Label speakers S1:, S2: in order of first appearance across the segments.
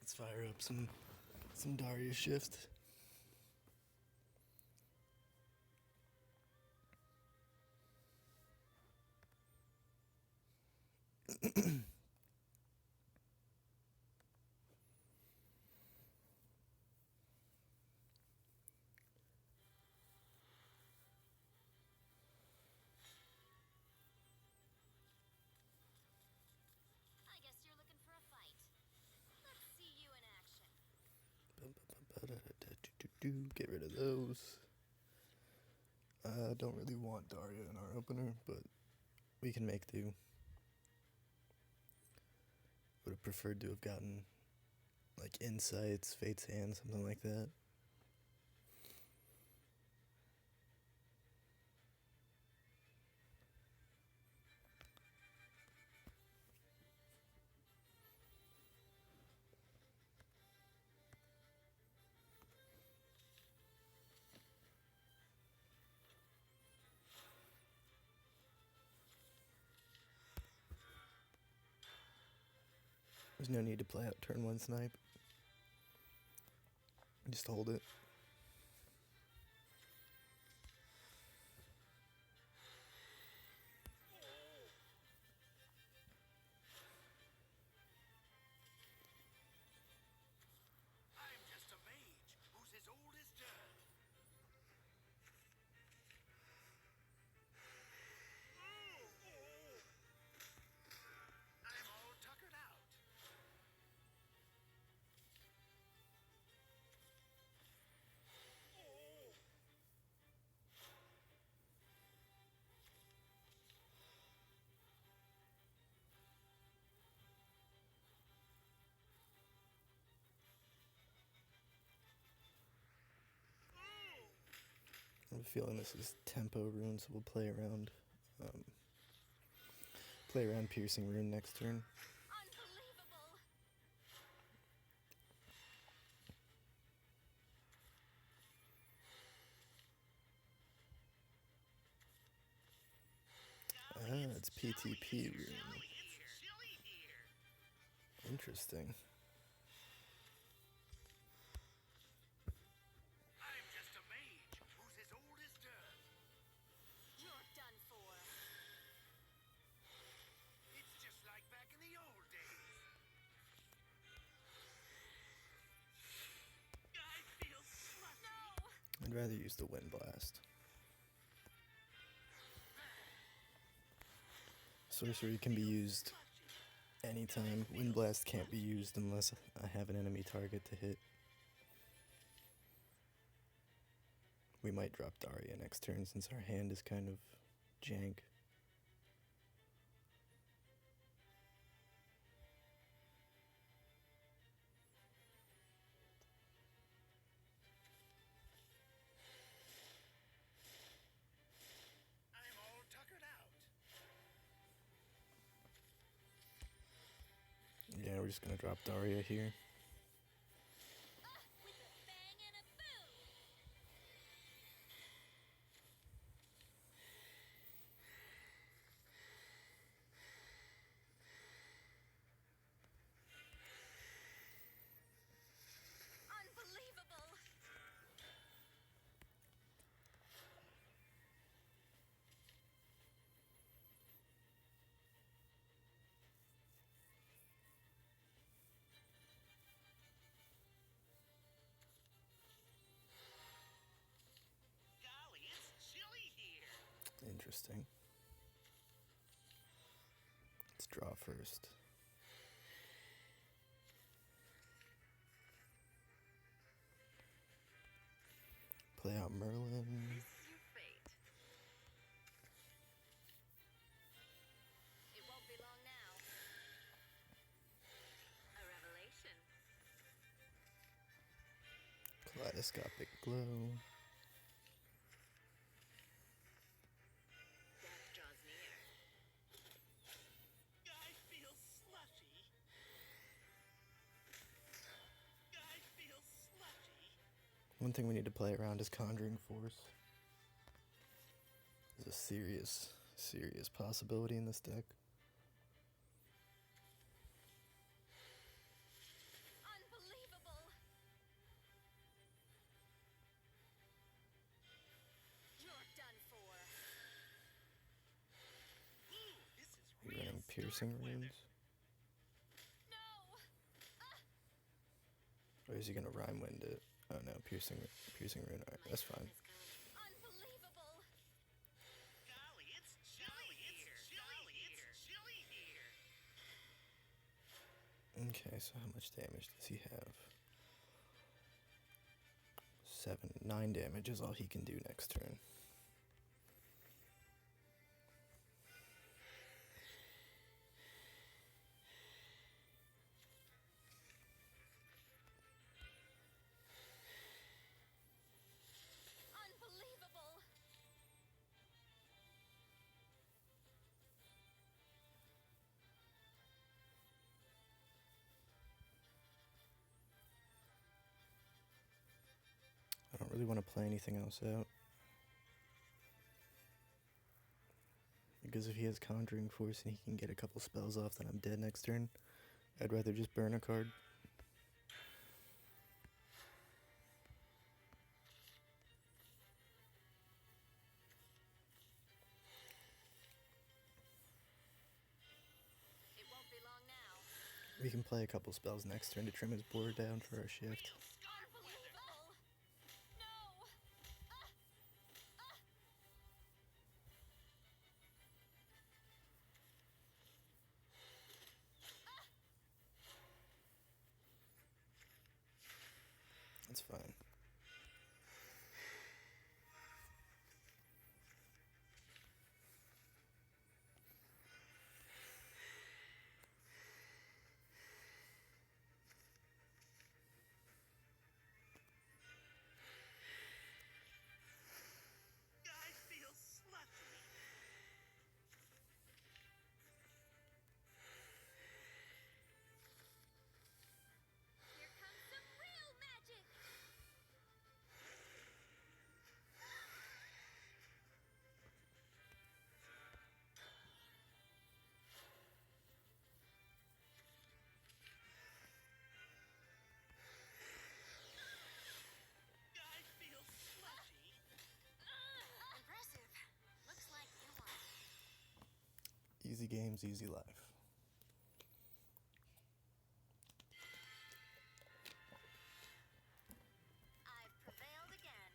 S1: Let's fire up some Daria Shift.
S2: I guess you're looking for a fight. Let's see you in action.
S1: Get rid of those. Don't really want Daria in our opener, but we can make do. Would have preferred to have gotten like Insights, Fate's Hand, something like that. There's no need to play out turn 1 snipe. Just hold it.
S3: I'm just a mage who's as old as dirt. I'm all tuckered out.
S1: I have a feeling this is tempo rune, so we'll play around piercing rune next turn.
S2: Unbelievable!
S1: It's PTP rune.
S3: It's chilly here.
S1: Interesting.
S3: I'm just a mage who's as old as dirt.
S2: You're done for.
S3: It's just like back in the old days. I feel slushy.
S2: No!
S1: I'd rather use the Wind Blast. Sorcery can be used anytime. Wind Blast can't be used unless I have an enemy target to hit. We might drop Daria next turn since our hand is kind of jank.
S3: I'm all tuckered out.
S1: Yeah, we're just gonna drop Daria here.
S2: With a bang and a boom! Unbelievable!
S3: Golly, it's chilly here.
S1: Interesting. Let's draw first. Play out Merlin.
S2: This is your fate. It won't be long now. A revelation.
S1: Kaleidoscopic Glow.
S2: Death draws near.
S3: I feel slushy. I feel slushy.
S1: One thing we need to play around is Conjuring Force. There's a serious possibility in this deck. piercing runes?
S2: No!
S1: Or is he gonna rhyme wind it? Oh no, piercing rune. Alright, that's fine.
S2: Unbelievable!
S3: Golly, it's chilly here. It's chilly here.
S1: Okay, so how much damage does he have? 9 damage is all he can do next turn.
S2: Unbelievable!
S1: I don't really want to play anything else out. Because if he has Conjuring Force and he can get a couple spells off, then I'm dead next turn. I'd rather just burn a card.
S2: It won't be long now.
S1: We can play a couple spells next turn to trim his board down for our shift.
S2: Unbelievable! No!
S1: That's fine.
S3: I feel slushy.
S2: Here comes some real magic!
S3: I feel slushy.
S2: Impressive. Looks like you won.
S1: Easy games, easy life.
S2: I've prevailed again.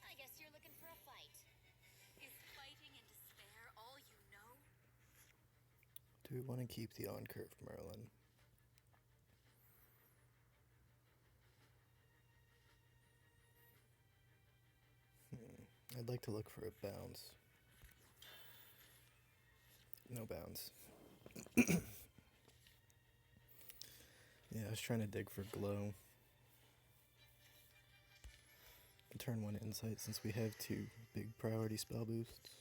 S2: I guess you're looking for a fight. Is fighting and despair all you know?
S1: Do we want to keep the on-curve Merlin? I'd like to look for a bounce. No bounce. Yeah, I was trying to dig for glow. Turn 1 insight since we have 2 big priority spell boosts.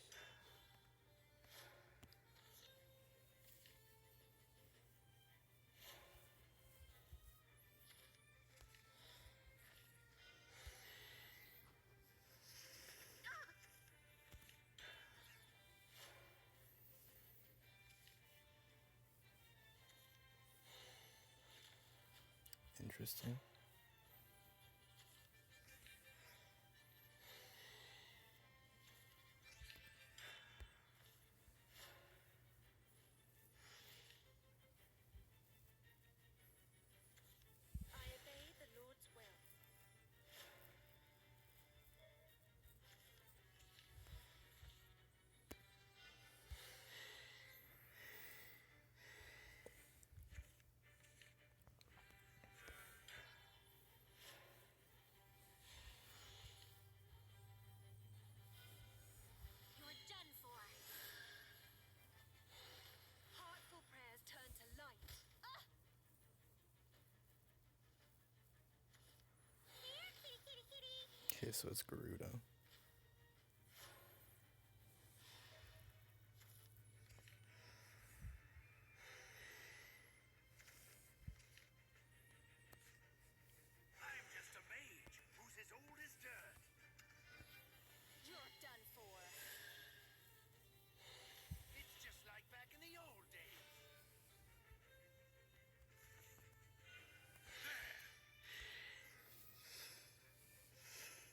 S1: Interesting.
S2: I obey the Lord's will.
S1: Okay, so it's Garuda.
S3: I'm just a mage who's as old as dirt.
S2: You're done for.
S3: It's just like back in the old days.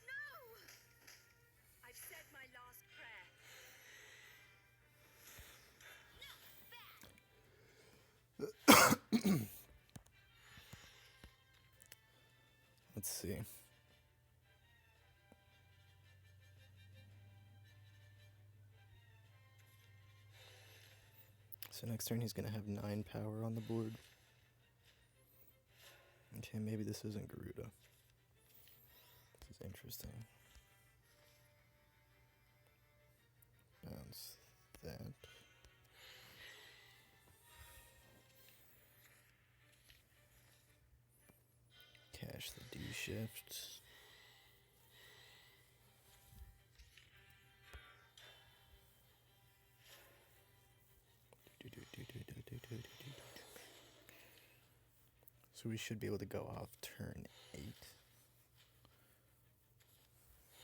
S2: No! I've said my last prayer. No, back!
S1: Let's see. So next turn he's gonna have 9 power on the board. Okay, maybe this isn't Garuda. This is interesting. Bounce that. Cash the D Shift. So we should be able to go off turn 8.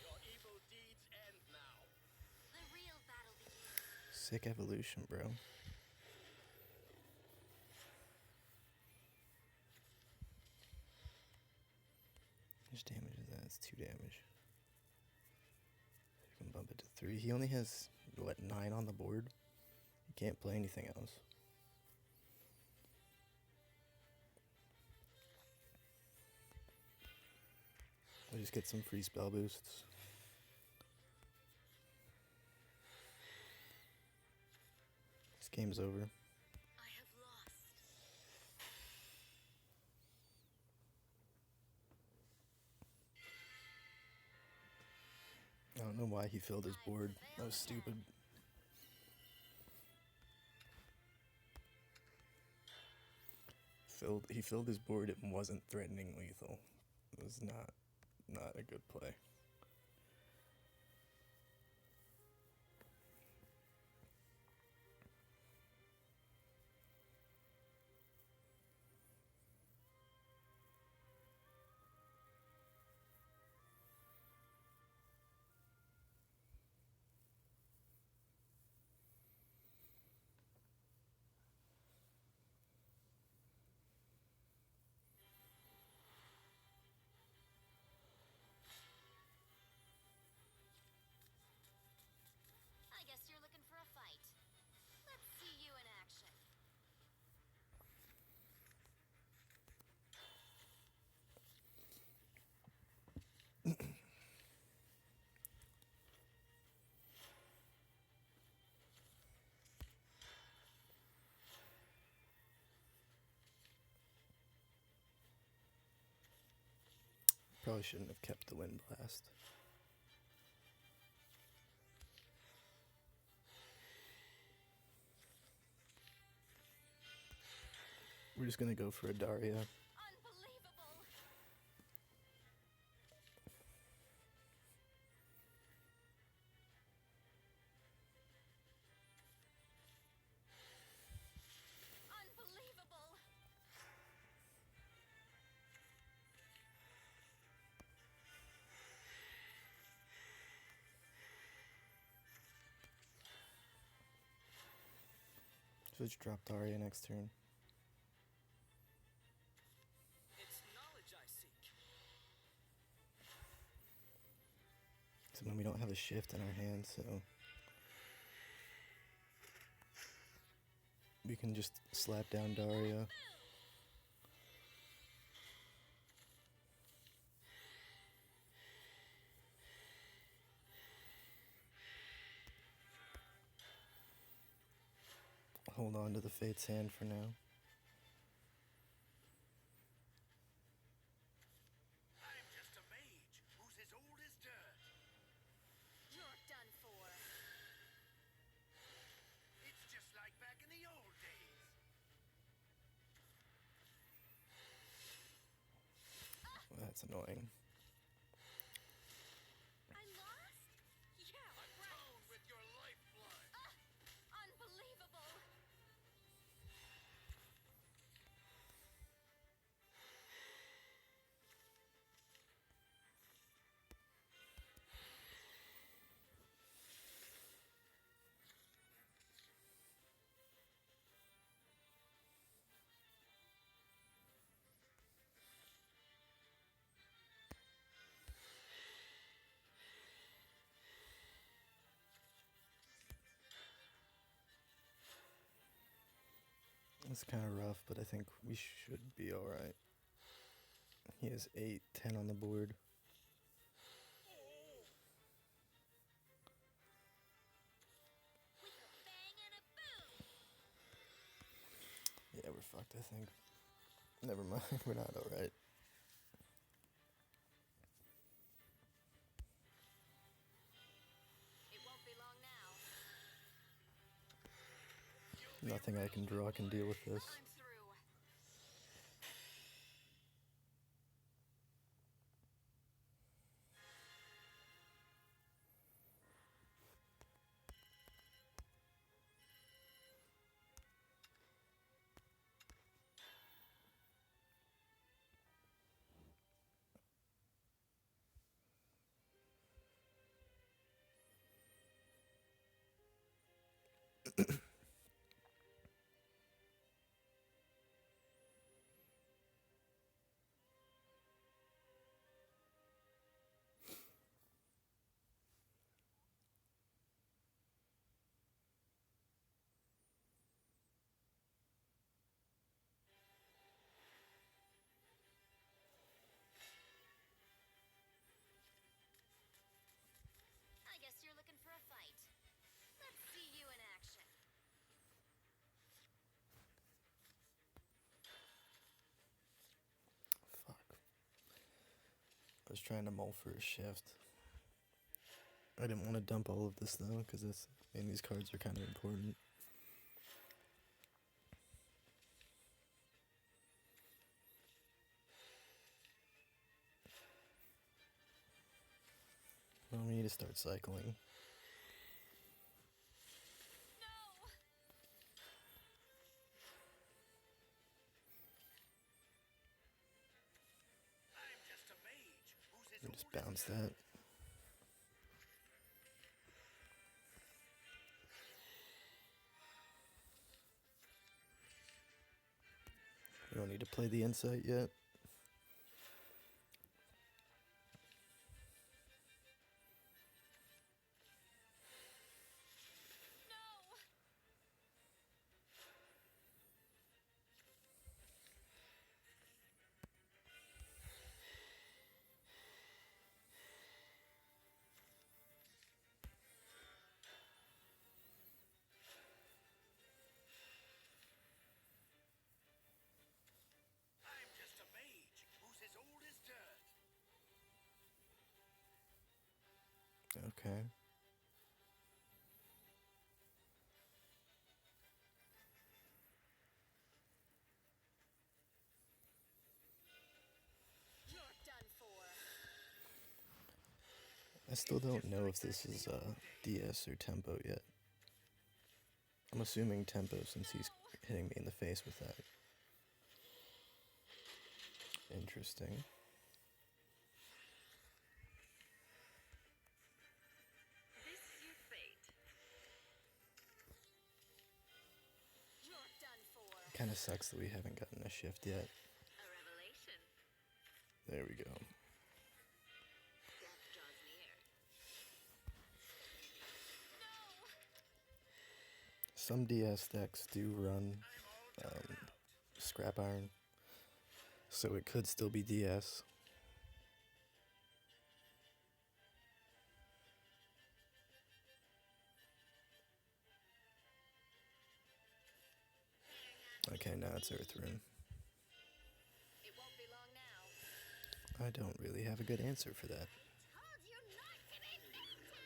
S3: Your evil deeds end now.
S2: The real battle begins.
S1: Sick evolution, bro. How much damage is that? It's 2 damage. You can bump it to 3. He only has, what, 9 on the board? He can't play anything else. I'll just get some free spell boosts. This game's over.
S2: I have lost.
S1: I don't know why he filled his board. That was stupid. He filled his board. It wasn't threatening lethal. It was not a good play.
S2: I guess you're looking for a fight. Let's see you in action.
S1: Probably shouldn't have kept the Wind Blast. We're just gonna go for a Daria.
S2: Unbelievable! Unbelievable!
S1: So just drop Daria next turn.
S3: It's knowledge I seek.
S1: So then we don't have a shift in our hand, so we can just slap down Daria. Hold on to the Fate's Hand for now.
S3: I'm just a mage who's as old as dirt.
S2: You're done for.
S3: It's just like back in the old days.
S1: Well, that's annoying. It's kind of rough, but I think we should be alright. He has 8, 10 on the board.
S2: With a bang and a boom.
S1: Yeah, we're fucked, I think. Never mind, we're not alright.
S2: It won't be long now.
S1: Nothing I can draw can deal with this.
S2: I'm through. I guess you're looking for a fight. Let's see you in action.
S1: Fuck. I was trying to mull for a shift. I didn't want to dump all of this though, because these cards are kind of important. Well, we need to start cycling.
S2: No!
S3: I'm just a mage who's as
S1: We
S3: old
S1: just
S3: as
S1: bounce
S3: dirt.
S1: that. We don't need to play the insight yet.
S2: No!
S3: I'm just a mage who's as old as dirt.
S1: Okay.
S2: You're done for.
S1: I still don't know if this is DS or tempo yet. I'm assuming tempo since he's hitting me in the face with that. Interesting.
S2: This is your fate. You're done for.
S1: Kind of sucks that we haven't gotten a shift yet.
S2: A revelation.
S1: There we go.
S2: Death draws near. No!
S1: Some DS decks do run
S3: I'm all tired out.
S1: scrap iron, so it could still be DS. Okay, now it's Earth Rune.
S2: It won't be long now.
S1: I don't really have a good answer for that.
S2: Told you not to be mean to us!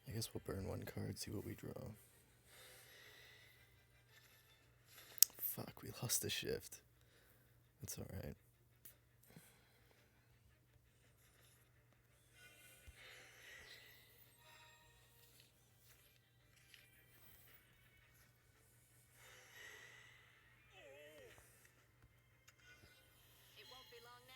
S1: I guess we'll burn one card, see what we draw. Fuck, we lost the shift. That's alright.
S2: It won't be long now.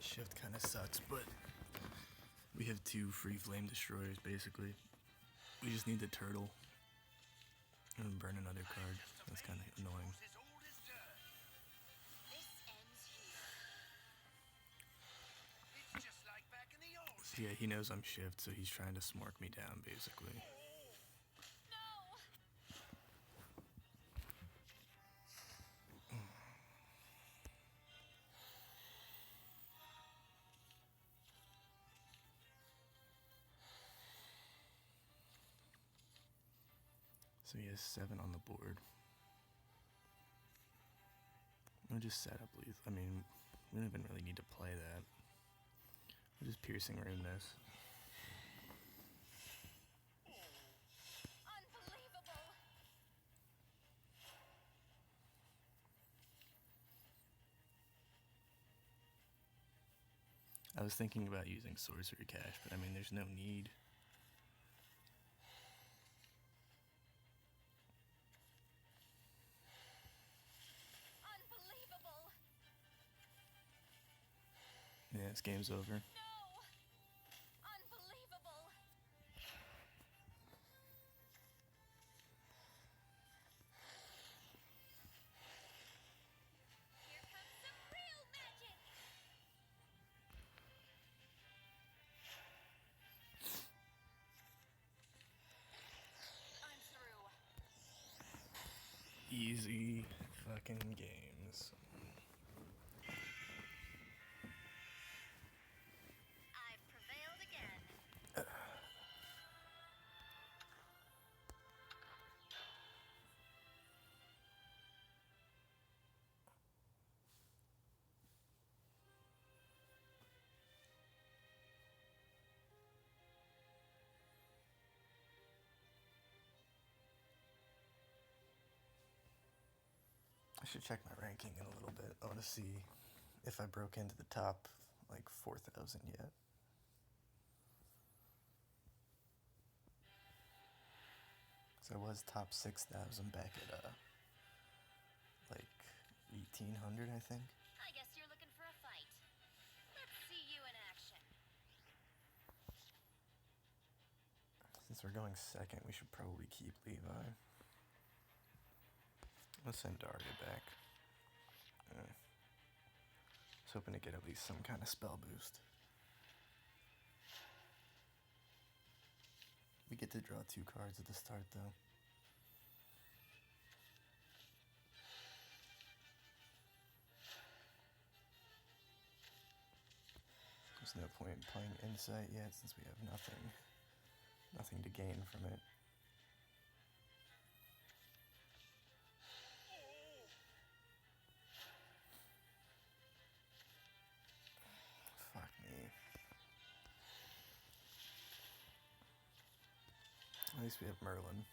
S1: This shift kind of sucks, but we have 2 free flame destroyers basically. We just need the turtle and burn another card. That's kind of annoying.
S3: Who's as old as dirt?
S2: This ends here.
S3: It's just like back in the old
S1: So yeah, he knows I'm shift, so he's trying to smork me down basically.
S2: No!
S1: So he has 7 on the board. We'll just set up lethal. I mean, we don't even really need to play that. We'll just piercing rune this.
S2: Unbelievable!
S1: I was thinking about using sorcery cache, but I mean, there's no need.
S2: Unbelievable!
S1: Yeah, this game's over.
S2: No! Unbelievable! Here comes some real magic! I'm through.
S1: Easy fucking games.
S2: I've prevailed again.
S1: I should check my ranking in a little bit. I want to see if I broke into the top like 4,000 yet. So I was top 6,000 back at like 1,800, I think.
S2: I guess you're looking for a fight. Let's see you in action.
S1: Since we're going second, we should probably keep Levi. Let's send Daria back. I was hoping to get at least some kind of spell boost. We get to draw 2 cards at the start, though. There's no point in playing Insight yet, since we have nothing to gain from it. Fuck me. At least we have Merlin.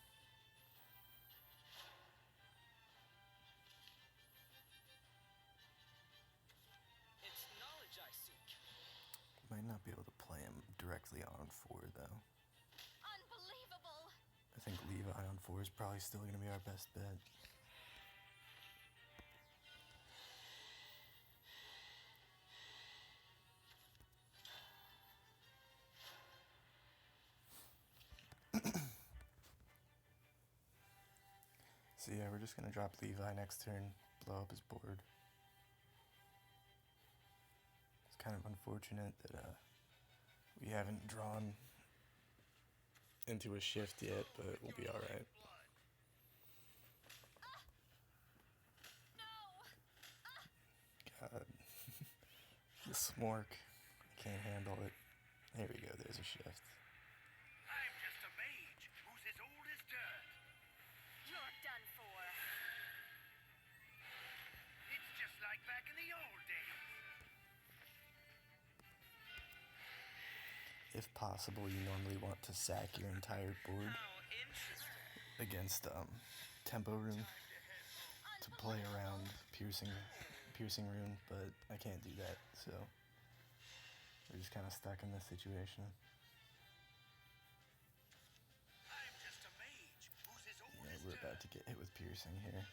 S3: It's knowledge I seek.
S1: Might not be able to play him directly on 4, though.
S2: Unbelievable!
S1: I think Levi on 4 is probably still going to be our best bet. So yeah, we're just going to drop Levi next turn, blow up his board. It's kind of unfortunate that we haven't drawn into a shift yet, but we'll be alright. God. The smork. I can't handle it. There we go, there's a shift.
S3: I'm just a mage who's as old as dirt.
S2: You're done for.
S3: It's just like back in the old days.
S1: If possible, you normally want to sack your entire board
S3: How interesting.
S1: against tempo rune to play around piercing rune, but I can't do that, so we're just kind of stuck in this situation.
S3: I'm just a mage who's as old
S1: Yeah,
S3: as
S1: we're
S3: dirt.
S1: about to get hit with piercing here.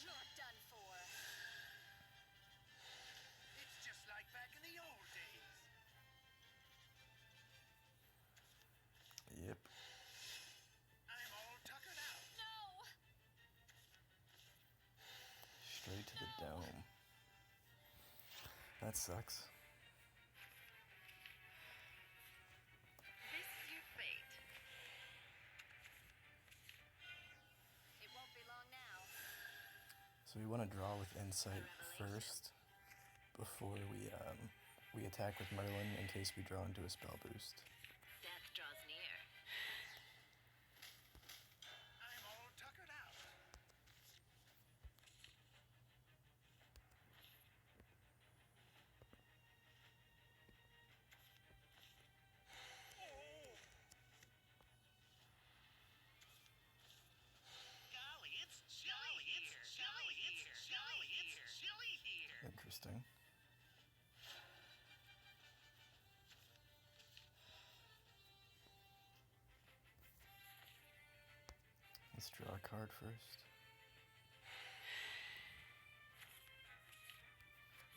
S2: You're done for.
S3: It's just like back in the old
S1: That sucks.
S2: This is your fate. It won't be long now.
S1: So we want to draw with Insight first before we attack with Merlin in case we draw into a spell boost.
S2: Death draws near.
S3: I'm all tuckered out. Golly, it's chilly here. It's chilly here.
S1: Interesting. Let's draw a card first.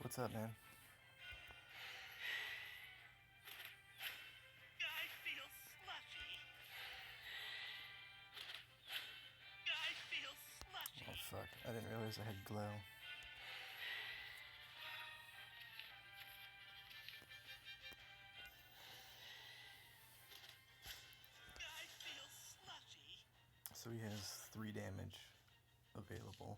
S1: What's up, man?
S3: I feel slushy. I feel slushy.
S1: Oh fuck, I didn't realize I had glow.
S3: I feel slushy.
S1: So he has 3 damage available.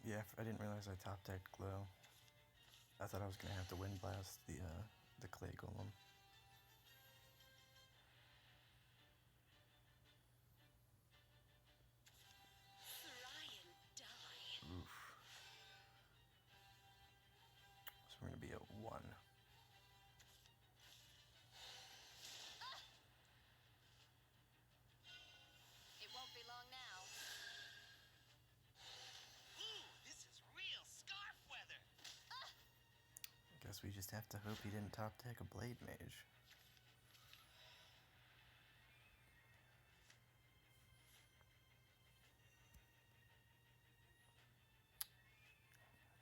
S1: Yeah, I didn't realize I top decked glow. I thought I was gonna have to wind blast the clay golem.
S2: Try and die.
S1: Oof. So we're gonna be at 1.
S2: It won't be long now.
S3: Ooh, this is real scarf weather.
S1: Guess we just have to hope he didn't top deck a blade mage.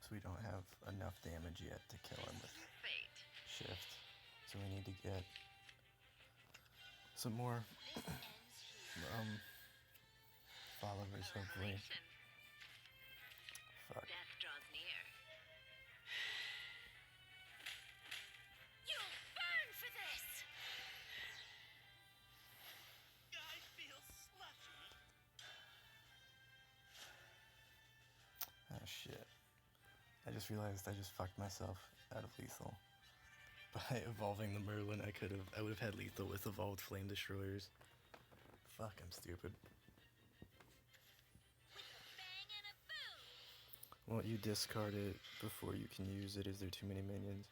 S1: So we don't have enough damage yet to kill him with
S2: Your fate.
S1: shift. So we need to get some more
S2: This ends here.
S1: followers, hopefully.
S2: Revelation.
S1: Fuck.
S2: Death draws near. You'll burn for this!
S3: I feel slushy.
S1: Ah, shit. I just realized I just fucked myself out of lethal. By evolving the Merlin, I would have had lethal with evolved flame destroyers. Fuck, I'm stupid.
S2: With a bang and a boom!
S1: Won't you discard it before you can use it? Is there too many minions?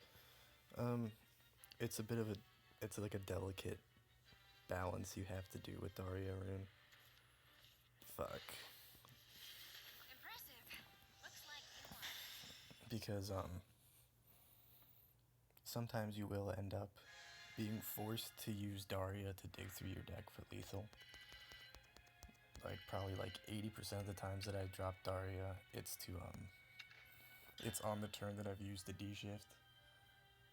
S1: It's a bit of a, it's like a delicate balance you have to do with Daria Rune. Fuck.
S2: Impressive. Looks like you won.
S1: Because, sometimes you will end up being forced to use Daria to dig through your deck for lethal. Like, probably like 80% of the times that I drop Daria, it's on the turn that I've used the D Shift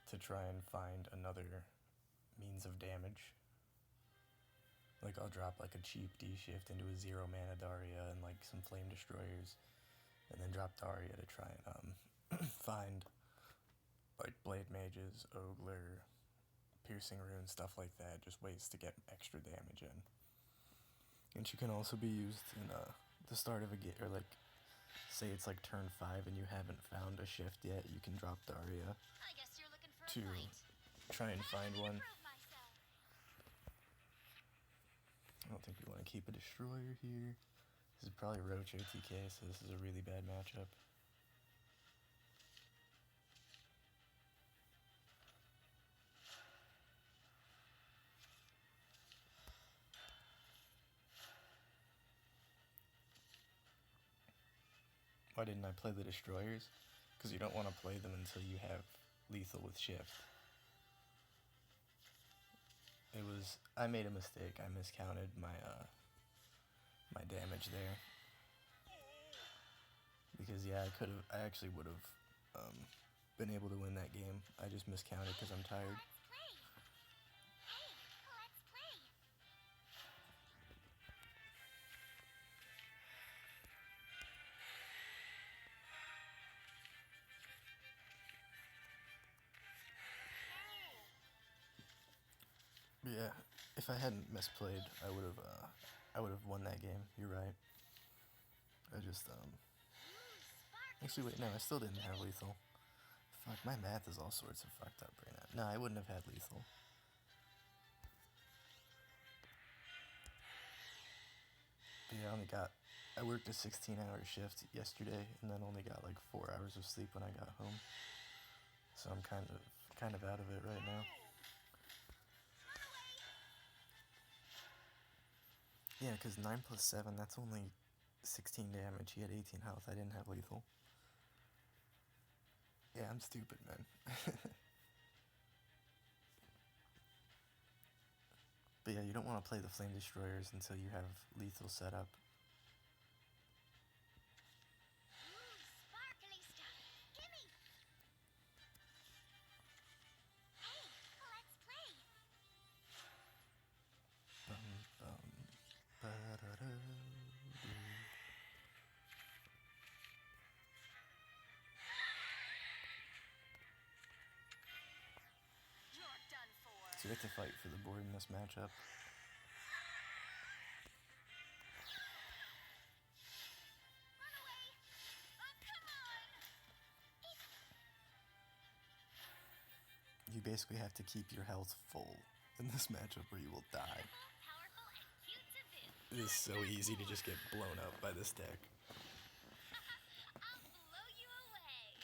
S1: to try and find another means of damage. Like, I'll drop like a cheap D Shift into a 0 mana Daria and like some flame destroyers, and then drop Daria to try and find like blade mages, ogler, piercing rune, stuff like that, just ways to get extra damage in. And she can also be used in the start of a game, or like, say it's like turn 5 and you haven't found a shift yet, you can drop Daria
S2: I guess you're looking for
S1: to
S2: a fight.
S1: try and find
S2: I'm
S1: one.
S2: gonna prove myself.
S1: I don't think we want to keep a destroyer here. This is probably Roach OTK, so this is a really bad matchup. Why didn't I play the destroyers? Because you don't want to play them until you have lethal with shift. I made a mistake. I miscounted my my damage there. Because yeah, I actually would have been able to win that game. I just miscounted because I'm tired.
S2: Let's play. Hey, let's play.
S1: If I hadn't misplayed, I would have won that game. You're right. I just Actually, wait, no, I still didn't have lethal. Fuck, my math is all sorts of fucked up right now. No, I wouldn't have had lethal. But yeah, I worked a 16-hour shift yesterday, and then only got like 4 hours of sleep when I got home. So I'm kind of out of it right now. Yeah, because 9 plus 7, that's only 16 damage. He had 18 health. I didn't have lethal. Yeah, I'm stupid, man. But yeah, you don't want to play the Flame Destroyers until you have lethal set up.
S2: Sparkly stuff. Gimme. Hey, let's play.
S1: Ba-da-da-doo.
S2: You're done for.
S1: So you have to fight for the board in this matchup.
S2: Run away. Oh, come on.
S1: You basically have to keep your health full in this matchup or you will die.
S2: Powerful and cute to boot.
S1: It is so easy to just get blown up by this deck.
S2: I'll blow you away.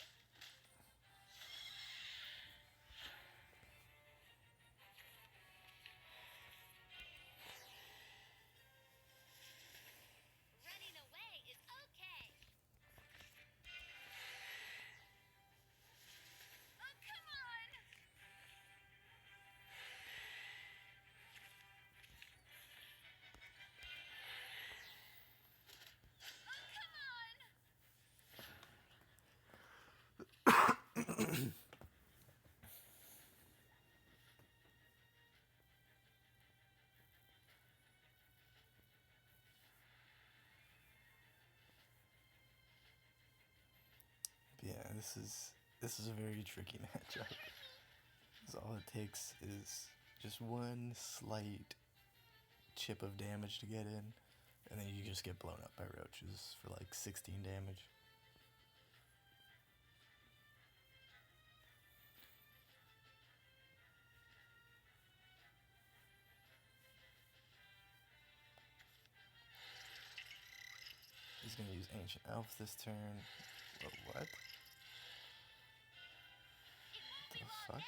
S2: Running away is okay. Oh, come on. Oh, come on.
S1: But yeah, this is a very tricky matchup. 'Cause all it takes is just one slight chip of damage to get in, and then you just get blown up by roaches for like 16 damage. He's gonna use Ancient Elf this turn. What? The fuck?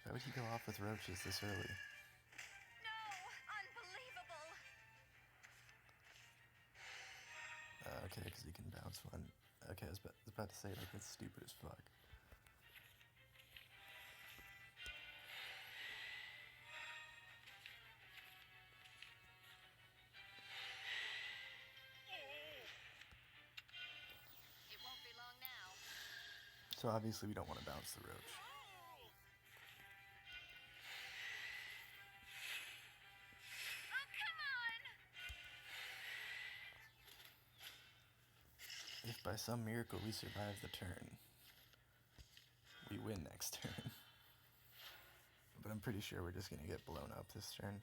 S1: Why would he go off with roaches this early?
S2: No, unbelievable.
S1: Okay, because he can bounce one. Okay, I was about to say, like, that's stupid as fuck.
S2: It won't be long now.
S1: So obviously we don't want to bounce the roach.
S2: Oh, come on.
S1: If by some miracle we survive the turn, we win next turn. But I'm pretty sure we're just gonna get blown up this turn.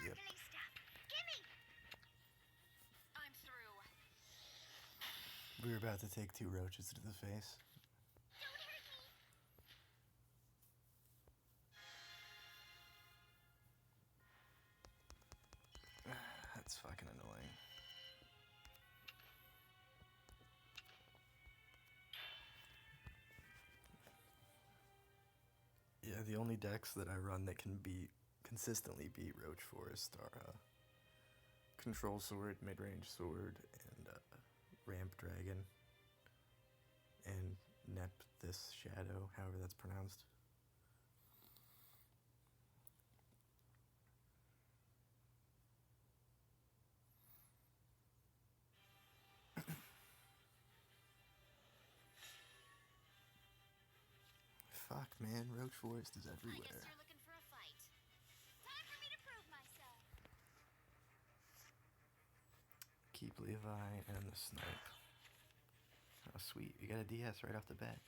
S1: Yep.
S2: Sparkly stuff. Gimme. I'm through.
S1: We were about to take 2 roaches to the face.
S2: Don't hurt me.
S1: That's fucking annoying. Yeah, the only decks that I run that can consistently beat Roach Forest are Control Sword, Midrange Sword, and Ramp Dragon. And Nep this Shadow, however that's pronounced. Fuck, man, Roach Forest is
S2: I guess
S1: everywhere.
S2: you're looking for a fight. Time for me to prove myself.
S1: Keep Levi and the Snipe. Oh, sweet. We got a DS right off the bat.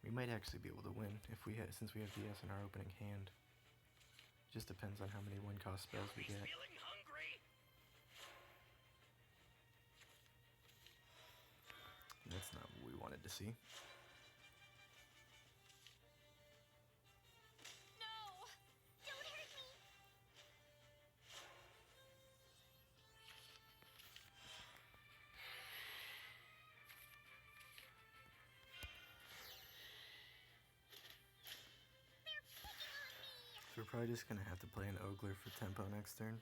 S1: We might actually be able to win if we since we have DS in our opening hand. Just depends on how many win-cost spells we get.
S3: Feeling hungry?
S1: That's not what we wanted to see.
S2: No! Don't hurt me! They're picking on me!
S1: So we're probably just gonna have to play an Ogler for tempo next turn.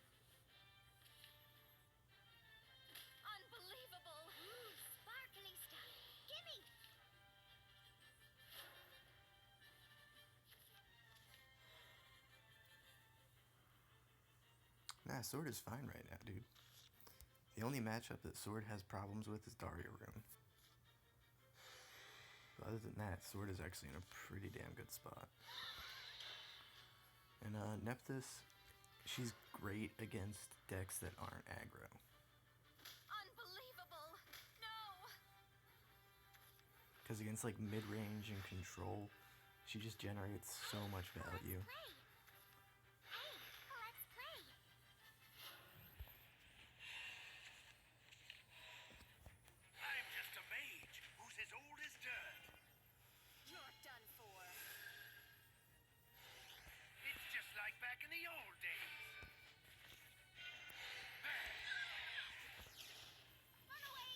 S2: Unbelievable! Ooh, sparkling stuff. Gimme!
S1: Nah, Sword is fine right now, dude. The only matchup that Sword has problems with is Daria Rune. But other than that, Sword is actually in a pretty damn good spot. And Nephthys, she's great against decks that aren't aggro.
S2: Unbelievable! No!
S1: Because against like mid-range and control, she just generates so much value.
S2: Play! Hey, let's play!
S3: I'm just a mage who's as old as dirt.
S2: You're done for.
S3: It's just like back in the old days.
S2: Run away!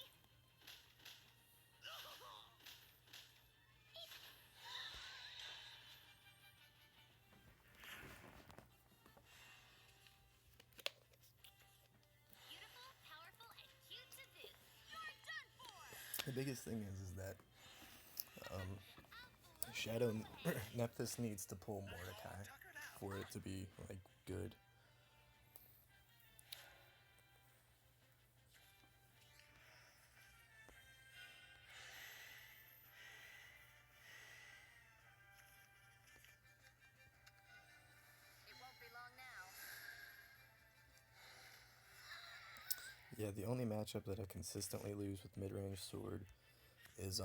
S2: Beautiful, powerful, and cute to boot. You're done for!
S1: The biggest thing is that
S2: I'll blow
S1: Shadow
S2: you away.
S1: Nephthys needs to pull Mordecai for it to be like good.
S2: It won't be long now.
S1: Yeah, the only matchup that I consistently lose with mid-range Sword is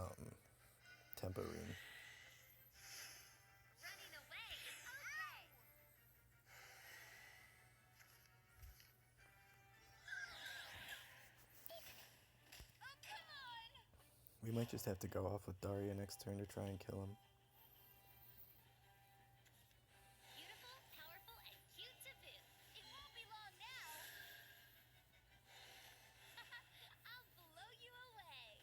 S1: Tempo Rune.
S2: Running away is okay. Oh, come on!
S1: We might just have to go off with Daria next turn to try and kill him.
S2: Beautiful, powerful, and cute to boot. It won't be long now. I'll blow you away.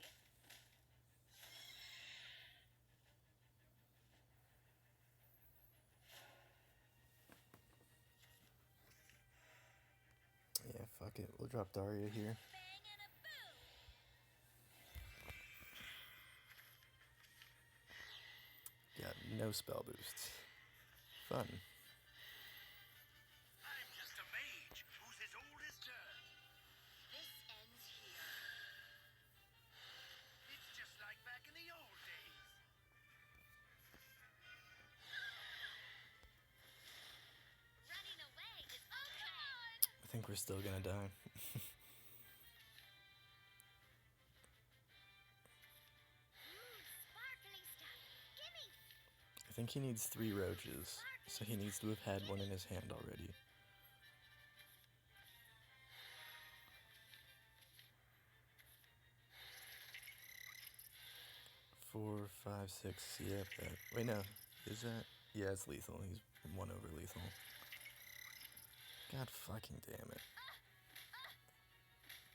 S1: Yeah, fuck it. We'll drop Daria here.
S2: Bang and a boom.
S1: Got no spell boosts. Fun.
S3: I'm just a mage who's as old as dirt.
S2: This ends here.
S3: It's just like back in the old days.
S2: Running away is okay.
S1: I think we're still gonna die.
S2: Ooh, sparkling stuff. Gimme.
S1: I think he needs 3 roaches, so he needs to have had one in his hand already. 4, 5, 6. Yep. Wait, no. Is that? Yeah, it's lethal. He's 1 over lethal. God fucking damn it.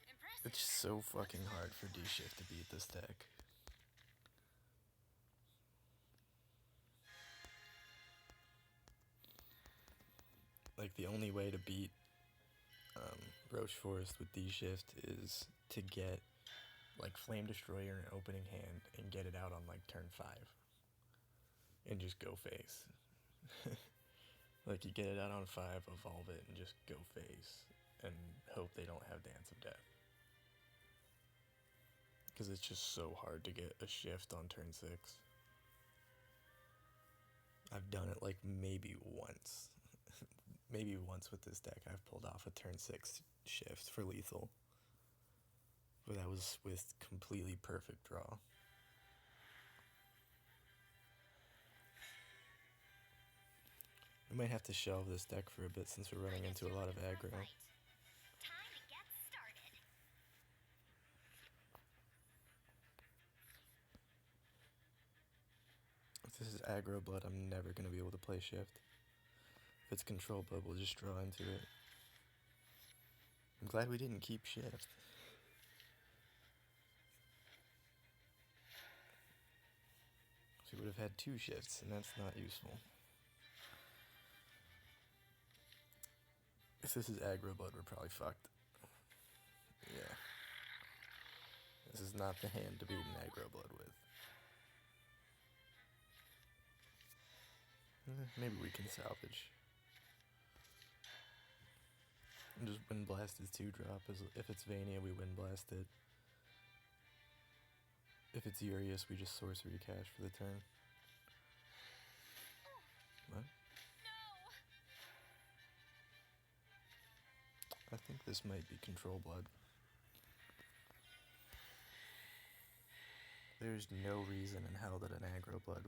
S2: Impressive.
S1: It's so fucking hard for D Shift to beat this deck. Like, the only way to beat Roach Forest with D Shift is to get, like, Flame Destroyer in opening hand and get it out on, like, turn 5. And just go face. Like, you get it out on 5, evolve it, and just go face. And hope they don't have Dance of Death. Because it's just so hard to get a shift on turn 6. I've done it, like, maybe once. Maybe once with this deck I've pulled off a turn 6 shift for lethal. But that was with completely perfect draw. We might have to shelve this deck for a bit since we're running into a lot of aggro.
S2: Time to get started.
S1: If this is aggro blood, I'm never going to be able to play shift. If it's control blood, we'll just draw into it. I'm glad we didn't keep shift. So we would have had 2 shifts, and that's not useful. If this is aggro blood, we're probably fucked. Yeah. This is not the hand to beat an aggro blood with. Maybe we can salvage. And just Wind Blast is 2-drop. If it's Vania, we Wind Blast it. If it's Urius, we just Sorcery Cash for the turn. What? I think this might be control blood. There's no reason in hell that an aggro blood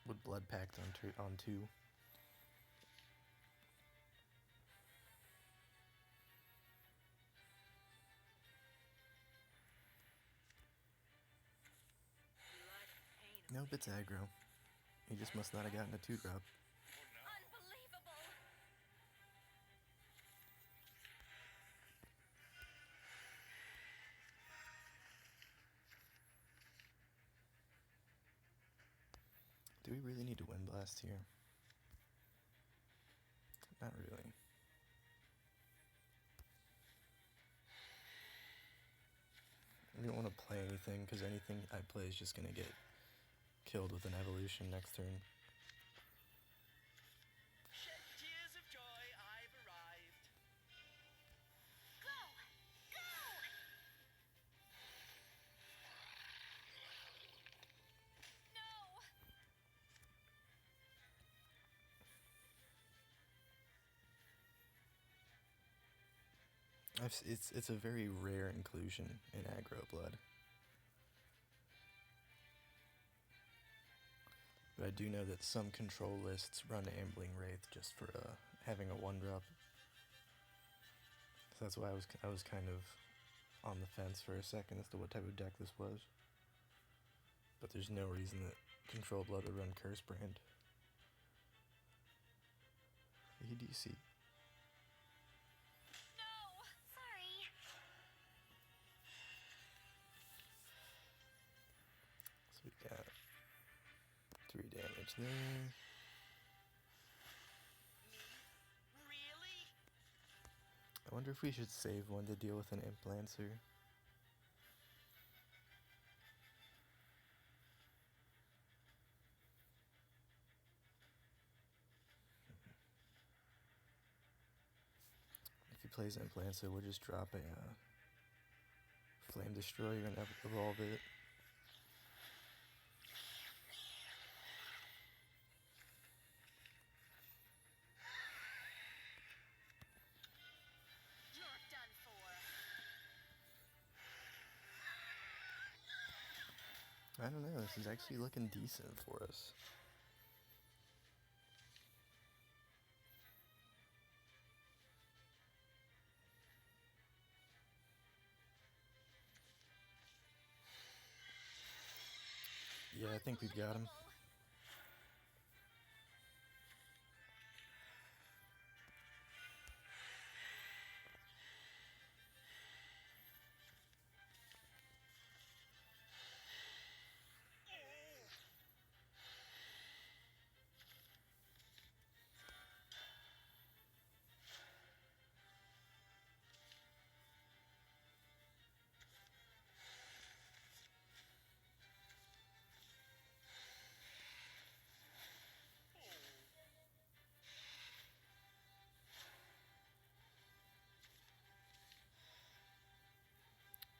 S1: would blood pact on 2. Nope, it's aggro. He just must not have gotten a 2-drop.
S2: Unbelievable.
S1: Do we really need to Wind Blast here? Not really. We don't want to play anything, because anything I play is just going to get killed with an evolution next turn.
S3: Shed tears of joy, I've arrived.
S2: Go! Go! No!
S1: It's a very rare inclusion in aggro blood. But I do know that some control lists run Ambling Wraith just for having a 1-drop. So that's why I was kind of on the fence for a second as to what type of deck this was. But there's no reason that control blood would run Curse Brand. EDC.
S2: No! Sorry.
S1: So we got 3 damage there.
S3: Really?
S1: I wonder if we should save one to deal with an Implancer. If he plays Implancer, we'll just drop a Flame Destroyer and evolve it.
S2: You're done for.
S1: I don't know, this is actually looking decent for us. Yeah, I think we've got him.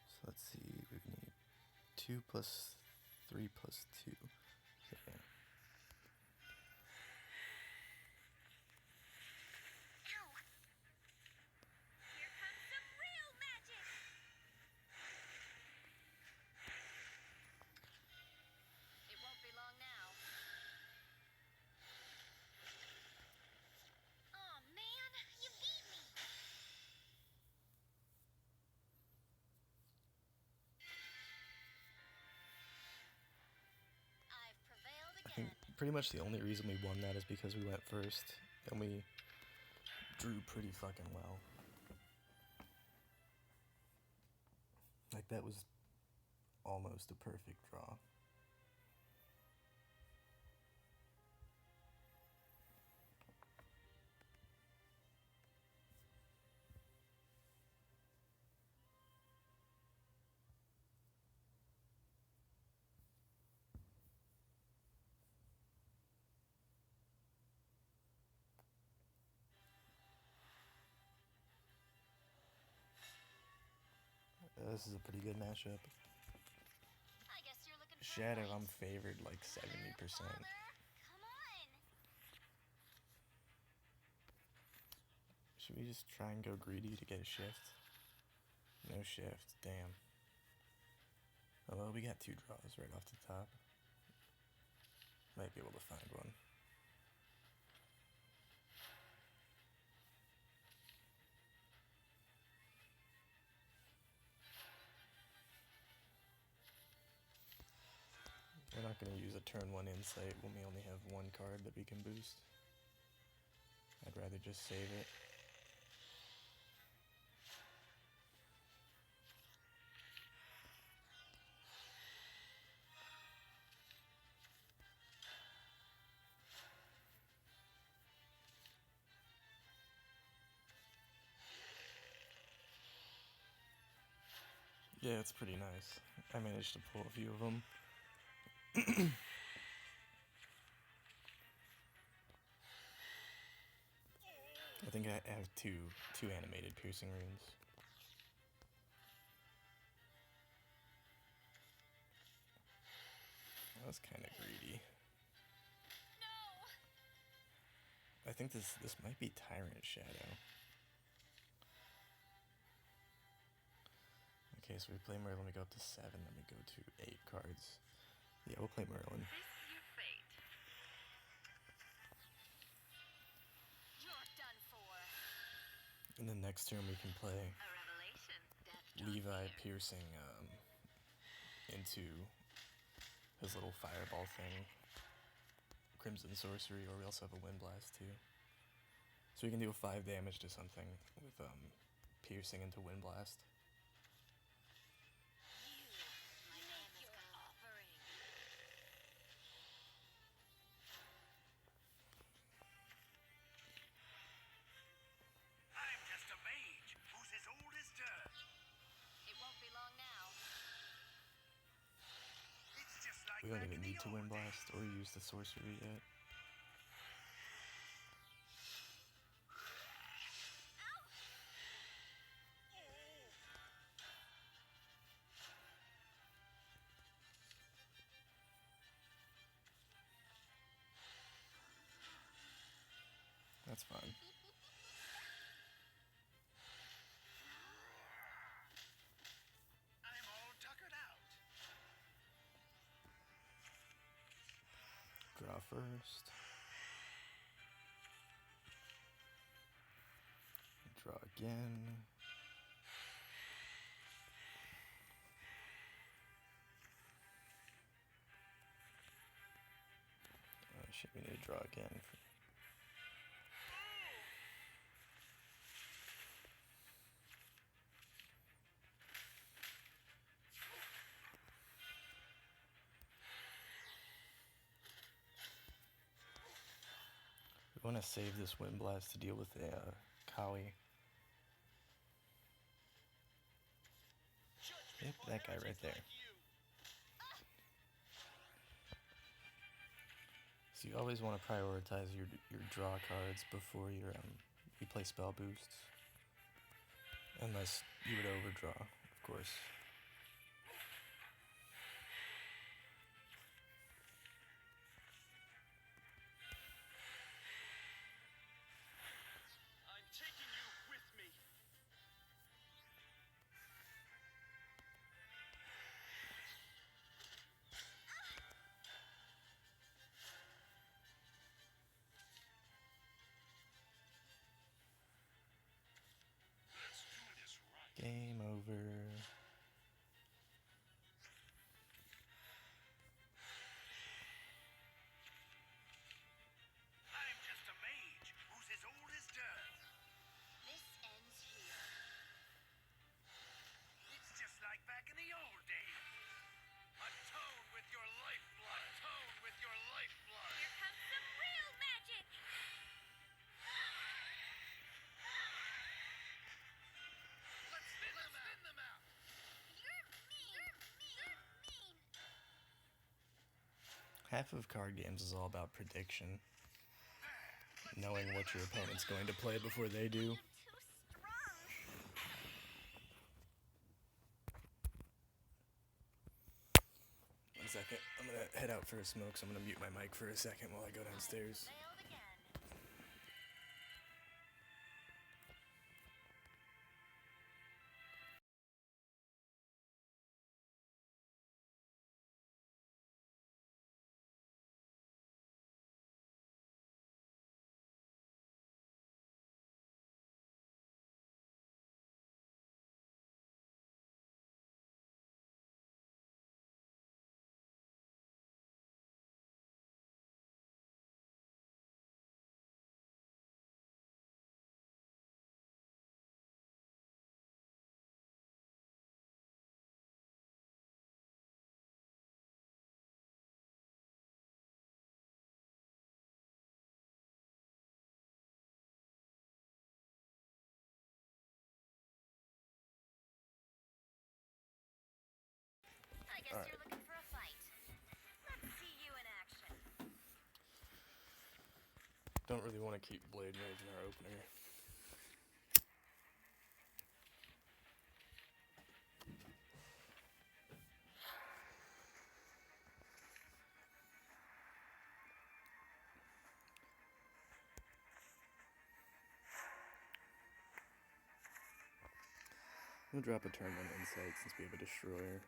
S1: So let's see, we need 2 plus 3 plus 2. So yeah.
S2: Ow! Here comes some real magic!
S1: Pretty much the only reason we won that is because we went first, and we drew pretty fucking well. Like, that was almost a perfect draw. This is a pretty good matchup.
S2: I guess you're looking for a
S1: Shadow,
S2: fight.
S1: I'm favored like 70%.
S2: Father, come on.
S1: Should we just try and go greedy to get a shift? No shift, damn. Oh well, we got 2 draws right off the top. Might be able to find one. We're not going to use a turn 1 insight when we only have 1 card that we can boost. I'd rather just save it. Yeah, it's pretty nice. I managed to pull a few of them. I think I have two animated piercing runes. That was kind of greedy.
S2: No.
S1: I think this might be Tyrant Shadow. Okay, so we play Merlin, we go up to 7, then we go to 8 cards. Yeah, we'll play Merlin.
S2: This is your fate. You're done for.
S1: And then next turn we can play
S2: A revelation. Death
S1: Levi
S2: here.
S1: piercing into his little fireball thing. Crimson Sorcery, or we also have a Wind Blast too. So we can do a 5 damage to something with piercing into Wind Blast.
S2: You make your offering.
S3: I'm just a mage who's as old as dirt.
S2: It won't be long now.
S3: It's just like
S1: We don't
S3: back
S1: even
S3: in the
S1: need to
S3: old
S1: Wind Blast
S3: days.
S1: or use the sorcery yet. That's fine.
S3: I'm all tuckered out.
S1: Draw first. Draw again. Oh shit, we need to draw again. We want to save this Wind Blast to deal with the Kawi. Yep, that guy right there. So you always want to prioritize your draw cards before you play spell boosts. Unless you would overdraw, of course.
S3: I'm taking you with me. Let's do this right.
S1: Game over. Half of card games is all about prediction. Knowing what your opponent's going to play before they do.
S2: Too strong.
S1: One second. I'm gonna head out for a smoke, so I'm gonna mute my mic for a second while I go downstairs.
S2: Nailed again. I guess
S1: Alright.
S2: you're looking for a fight. Let's see you in action.
S1: Don't really want to keep Blade Rage in our opener. We'll drop a turn 1 insight since we have a destroyer.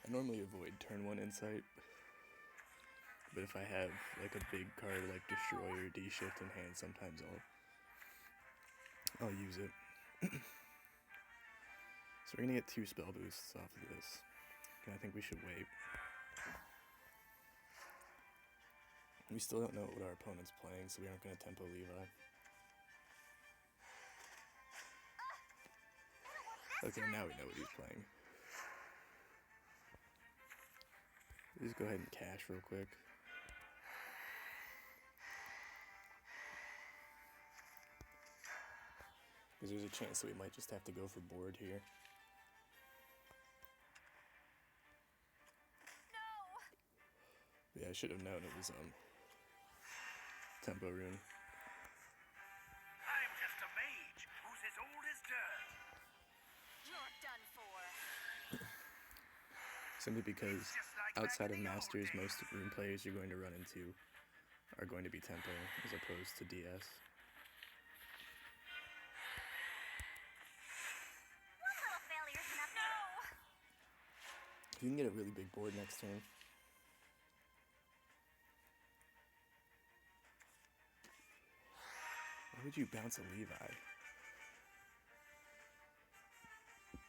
S1: I normally avoid turn 1 insight, but if I have like a big card like destroyer, D Shift in hand, sometimes I'll use it. So we're gonna get 2 spell boosts off of this. And I think we should wait. We still don't know what our opponent's playing, so we aren't gonna tempo Levi. Okay, now we know what he's playing. Just go ahead and cash real quick. Because there's a chance that we might just have to go for board here.
S2: No.
S1: Yeah, I should have known it was tempo rune.
S3: I'm just a mage who's as old as dirt.
S2: You're done for.
S1: Simply because
S3: Just like back
S1: outside of
S3: in the old
S1: Masters,
S3: days.
S1: most rune players you're going to run into are going to be tempo as opposed to DS.
S2: One little failure's enough. No.
S1: If you can get a really big board next turn. Why would you bounce a Levi?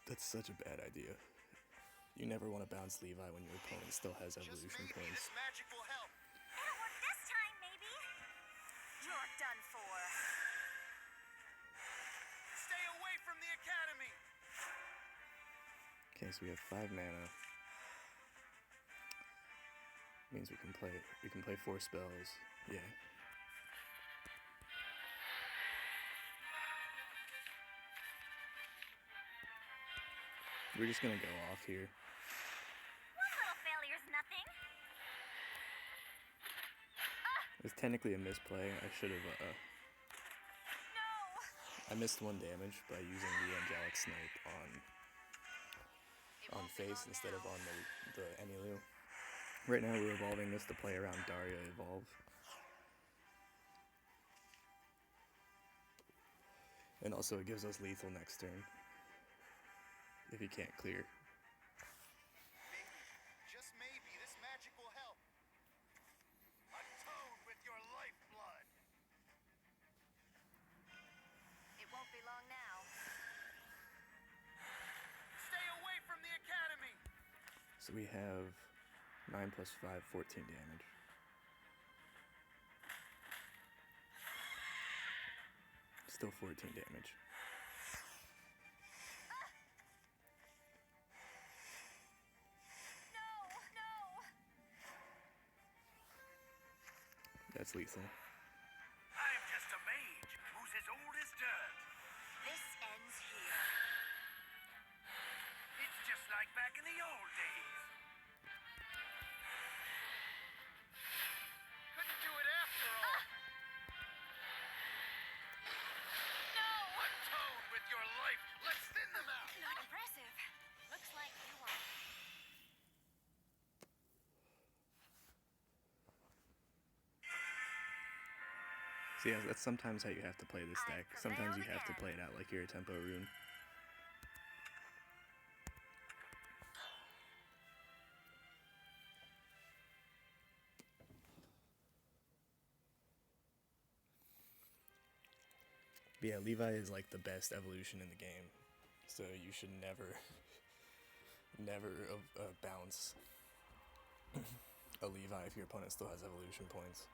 S1: That's such a bad idea. You never want to bounce Levi when your opponent still has evolution points.
S3: magic will help.
S2: It'll work this time, maybe. You're done for.
S3: Stay away from the academy.
S1: Okay, so we have 5 mana. Means we can play 4 spells. Yeah. We're just gonna go off here.
S2: One little failure's nothing.
S1: It was technically a misplay. I should have
S2: No.
S1: I missed 1 damage by using the Angelic Snipe on face instead of on the Enilu. Right now we're evolving this to play around Daria Evolve. And also it gives us lethal next turn. If he can't clear.
S3: Maybe, just maybe, this magic will help. Atone with your lifeblood.
S2: It won't be long now.
S3: Stay away from the academy.
S1: So we have 9 plus 5, 14 damage. Still 14 damage. That's lethal.
S3: I'm just a mage who's as old as dirt.
S2: This ends here.
S3: your life. Let's thin them out.
S2: Impressive. Looks like you were.
S1: So yeah, that's sometimes how you have to play this deck. Sometimes you have to play it out like you're a tempo rune. But yeah, Levi is like the best evolution in the game. So you should never bounce a Levi if your opponent still has evolution points.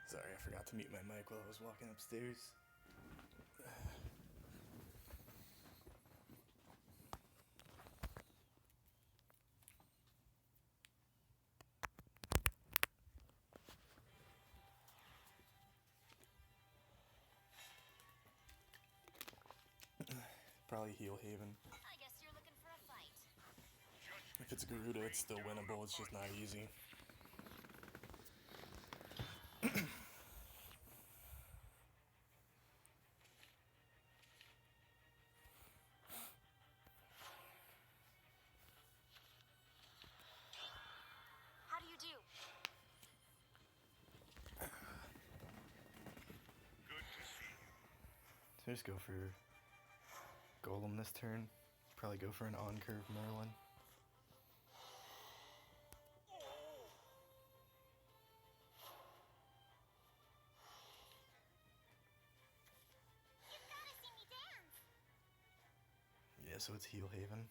S1: Sorry, I forgot to mute my mic while I was walking upstairs. Probably Heal Haven.
S2: I guess you're looking for a fight.
S1: If it's Garuda, it's still winnable, it's just not easy.
S2: How do you do?
S3: Good to see you.
S1: So just go for Golem this turn. Probably go for an on-curve Merlin.
S2: You've gotta see me dance.
S1: Yeah, so it's Heal Haven.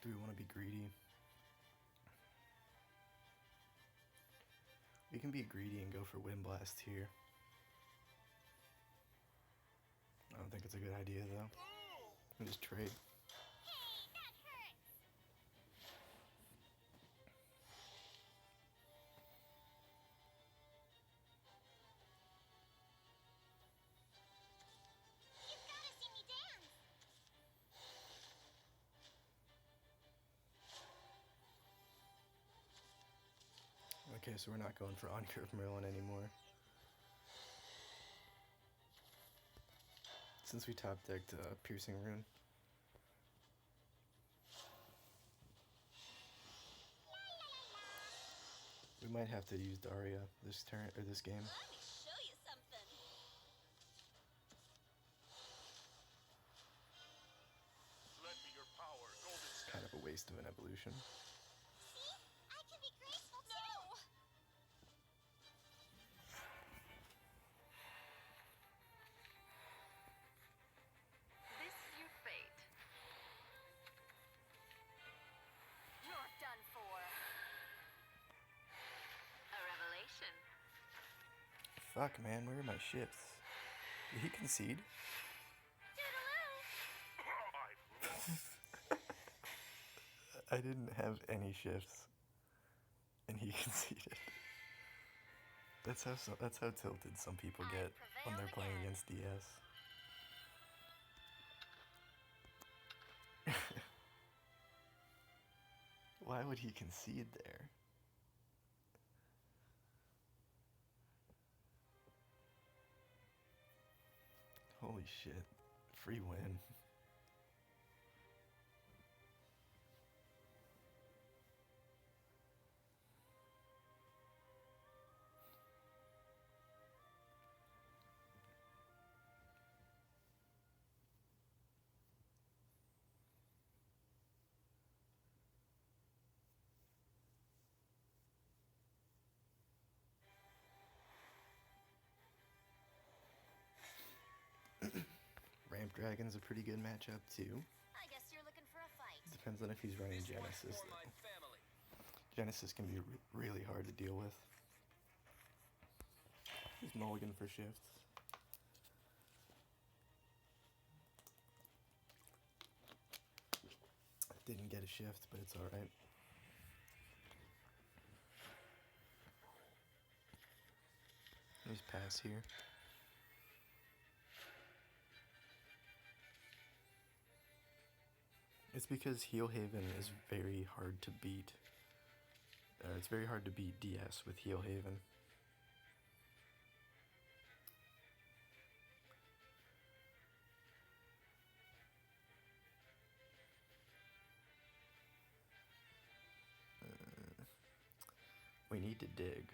S1: Do we want to be greedy? We can be greedy and go for Wind Blast here. I don't think it's a good idea though. We'll just trade.
S2: Hey, that hurts. You've gotta see me dance.
S1: Okay, so we're not going for on-curve Merlin anymore. Since we top decked Piercing Rune. We might have to use Daria this turn or this game.
S2: Let me show you something.
S3: Lend me your power, golden step.
S1: Kind of a waste of an evolution.
S2: See? I can be graceful too.
S4: This is your fate.
S2: You're done for.
S4: A revelation.
S1: Fuck, man, where are my shifts? Did he concede?
S2: Toodaloo.
S1: I didn't have any shifts, and he conceded. That's how tilted some people get when they're playing against DS. Why would he concede there? Holy shit. Free win. Snapdragon's a pretty good matchup too.
S2: I guess you're looking for a fight.
S1: Depends on if he's running
S3: This one's
S1: Genesis.
S3: for my family.
S1: Genesis can be really hard to deal with. He's mulligan for shifts. Didn't get a shift, but it's alright. Nice pass here. It's because Heel Haven is very hard to beat. It's very hard to beat DS with Heel Haven. We need to dig.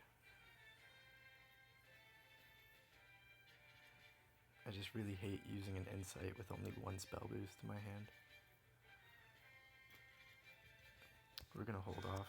S1: I just really hate using an insight with only one spell boost in my hand. We're gonna hold off.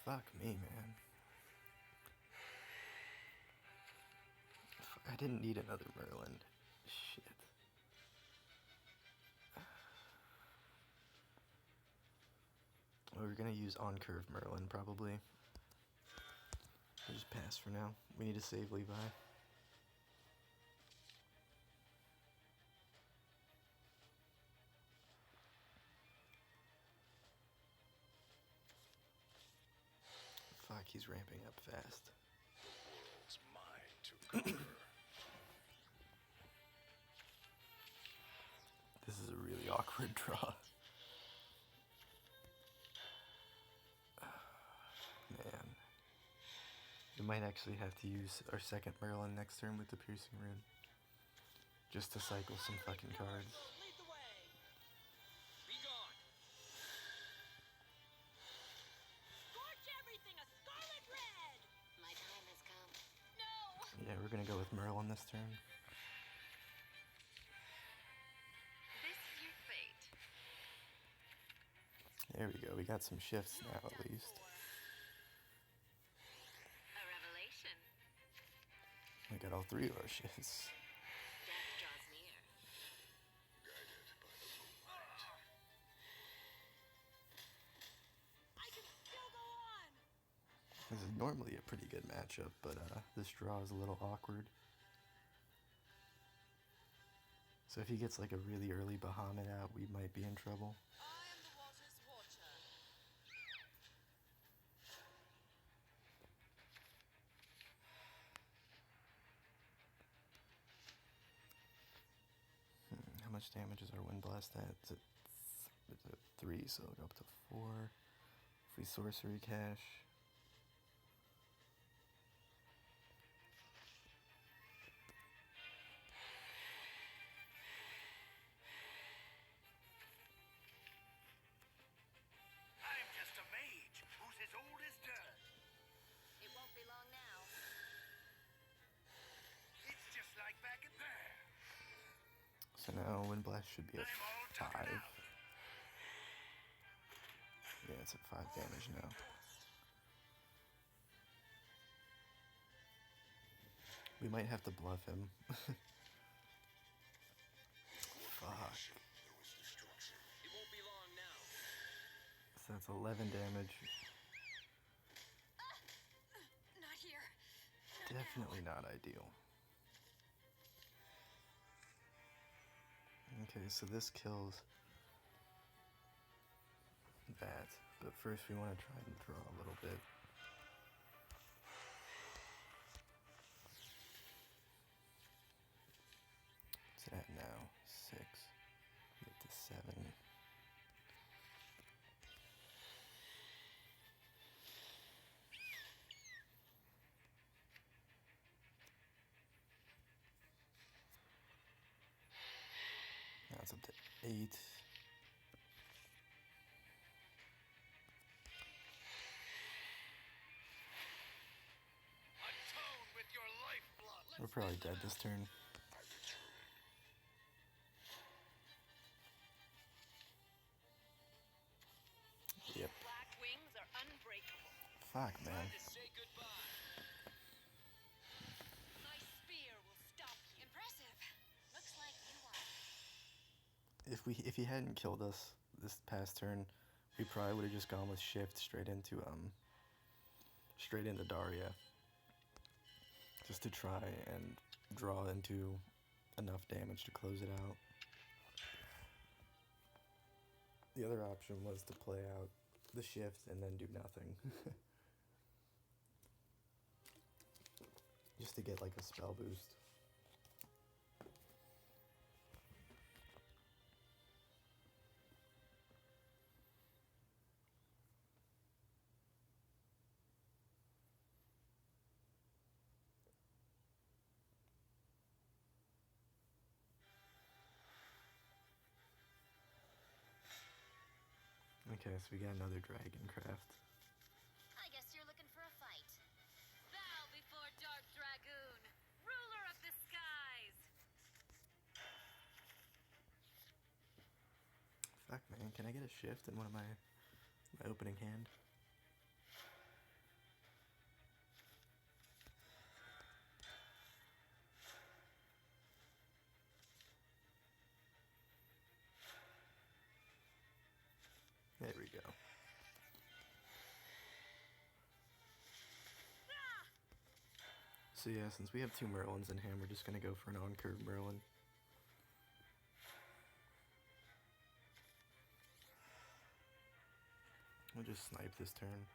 S1: Fuck me, man. I didn't need another Merlin. Shit. Well, we're gonna use on curve Merlin probably. We'll just pass for now. We need to save Levi. Fuck, he's ramping up fast.
S3: It's mine to conquer.
S1: This is a really awkward draw. Man. We might actually have to use our second Merlin next turn with the Piercing Rune. Just to cycle some fucking cards.
S3: Lead the way. Be gone.
S2: Scorch everything a scarlet red! My time has come. No!
S1: Yeah, we're gonna go with Merlin this turn.
S4: This is your fate.
S1: There we go, we got some shifts now at least.
S4: A revelation.
S1: We got all three of our shifts.
S2: Death draws near. I can still go on!
S1: This is normally a pretty good matchup, but this draw is a little awkward. So if he gets like a really early Bahamut out, we might be in trouble.
S2: I am the water's watcher.
S1: How much damage is our Wind Blast at? It's at 3, so it'll go up to 4. If we Sorcery Cache.
S3: I'm just a mage who's as old as dirt.
S2: It won't be long now.
S3: It's just like back in there.
S1: So now Wind Blast should be at
S3: I'm all
S1: 5.
S3: tuckered out.
S1: Yeah, it's at 5 damage now. We might have to bluff him. Fuck.
S3: It won't be long now.
S1: So that's 11 damage.
S2: Not here.
S1: Definitely not ideal. Okay, so this kills that. But first we want to try and draw a little bit. What's it at now? 6. Get to 7. Now it's up to 8. We're probably dead this turn. Yep.
S4: Black wings are unbreakable.
S1: Fuck, man.
S3: Time to say goodbye.
S2: My spear will stop you. Impressive. Looks like you won.
S1: If he hadn't killed us this past turn, we probably would have just gone with shift straight into Daria. Just to try and draw into enough damage to close it out. The other option was to play out the shift and then do nothing. Just to get like a spell boost. Okay, so we got another dragon craft.
S2: I guess you're looking for a fight.
S4: Bow before Dark Dragoon, ruler of the skies.
S1: Fuck, man, can I get a shift in one of my opening hand? There we go. So yeah, since we have two Merlins in hand, we're just gonna go for an on-curve Merlin. We'll just snipe this turn.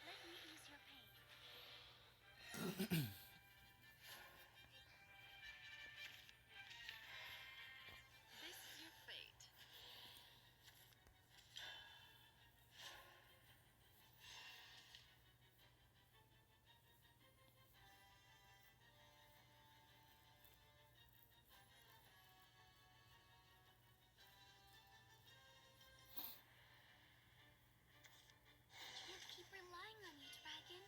S2: Let me ease your pain.
S4: This is your fate.
S2: Can't keep relying on you, dragon.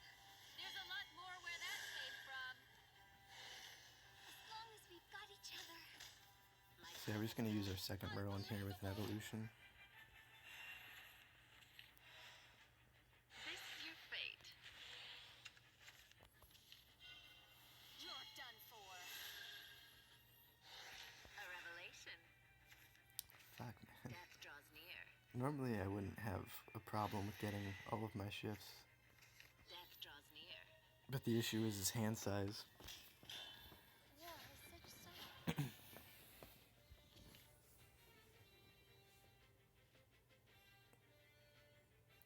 S4: There's a lot more where that came from.
S2: As long as we've got each other.
S1: So yeah, we're just gonna use our second Merlin here with an evolution.
S4: This is your fate.
S2: You're done for.
S4: A revelation.
S1: Fuck, man.
S4: Death draws near.
S1: Normally I wouldn't have a problem with getting all of my shifts,
S4: Death draws near.
S1: but the issue is his hand size.
S2: War is such sorrow.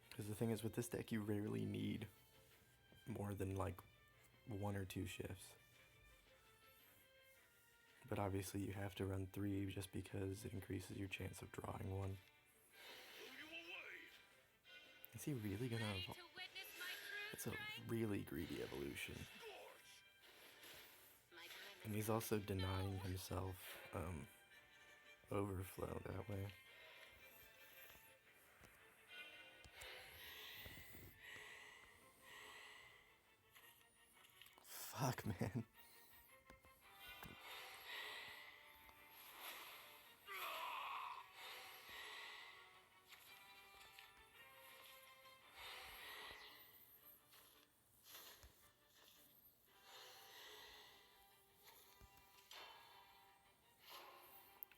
S1: Because the thing is, with this deck, you rarely need more than like one or two shifts. But obviously you have to run 3 just because it increases your chance of drawing one.
S3: Throw you away.
S1: Is he really gonna
S4: Ready
S1: evolve?
S4: to witness my true
S1: That's a
S4: strength?
S1: really greedy evolution.
S3: Scorch.
S4: My grim
S1: And he's also denying himself overflow that way. Fuck, man.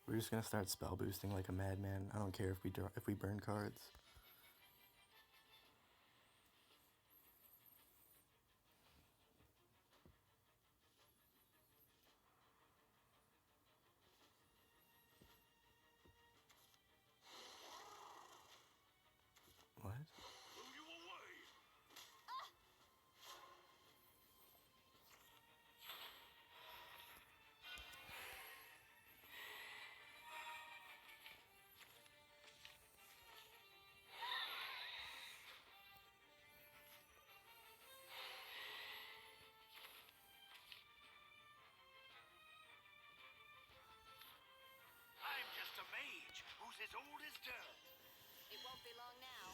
S1: We're just gonna start spell boosting like a madman. I don't care if we burn cards. What?
S3: Throw you away. as old as dirt.
S2: It won't be long now.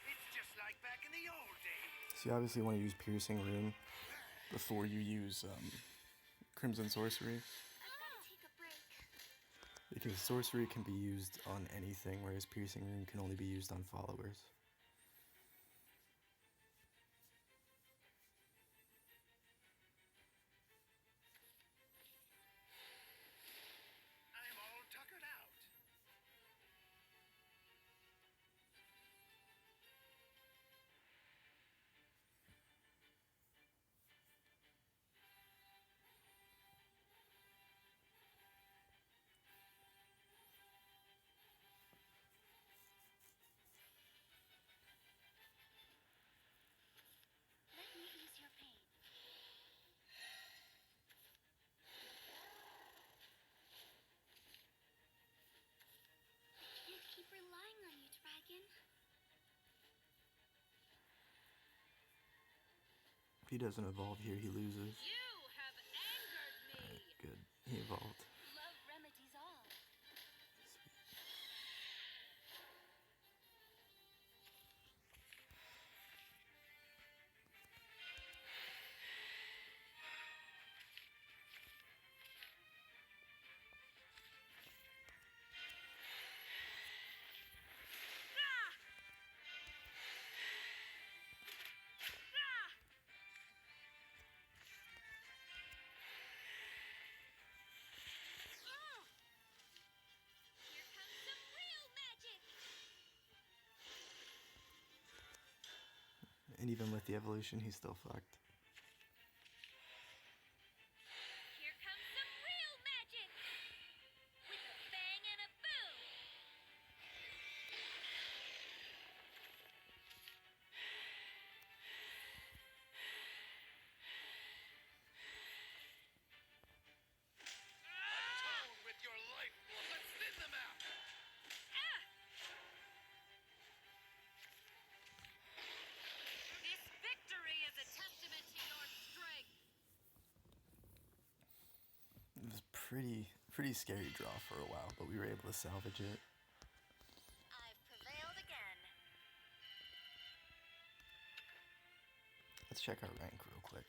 S3: It's just like back in the old days.
S1: So you obviously want to use Piercing Rune before you use Crimson Sorcery,
S2: I've got to take a break.
S1: because Sorcery can be used on anything, whereas Piercing Rune can only be used on followers.
S3: I'm all tuckered out.
S2: Let me ease your pain. I can't keep relying on you, Dragon.
S1: If he doesn't evolve here, he loses.
S4: You have angered me.
S1: Alright, good. He evolved.
S2: Love remedies all.
S4: Here comes some real magic.
S1: And even with the evolution, he's still fucked.
S4: Here comes some real magic. With a bang and a boom.
S3: Atone with your life blood. Let's thin them out.
S4: This victory is a testament to your strength.
S1: It was pretty scary draw for a while, but we were able to salvage it.
S2: I've prevailed again.
S1: Let's check our rank real quick.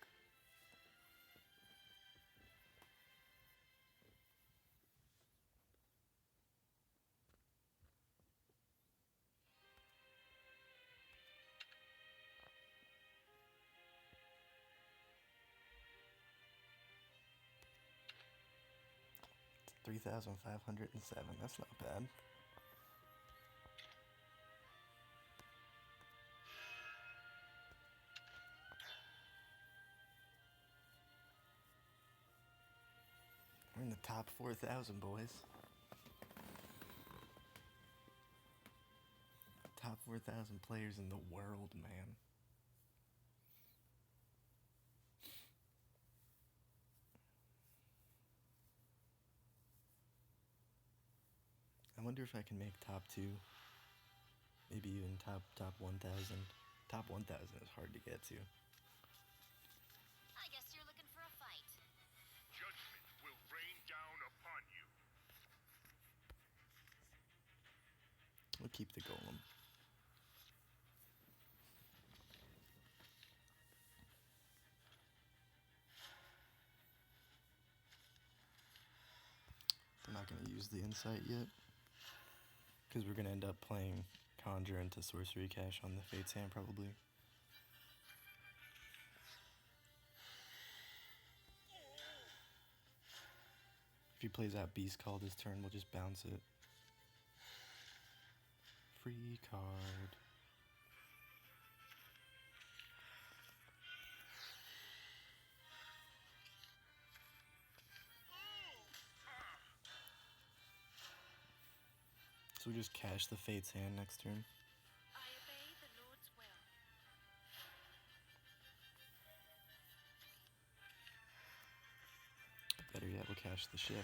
S1: It's 3,507. That's not bad. We're in the top 4,000, boys. Top 4,000 players in the world, man. I wonder if I can make top 2. Maybe even top 1,000. Top 1,000 is hard to get to.
S2: I guess you're looking for a fight.
S3: Judgment will rain down upon you.
S1: We'll keep the golem. We're not going to use the insight yet, because we're going to end up playing Conjure into Sorcery Cache on the Fate's Hand, probably. If he plays out Beast Call this turn, we'll just bounce it. Free card. So we just cache the Fate's Hand next turn.
S4: I obey the Lord's will.
S1: Better yet, we'll cache the Shift.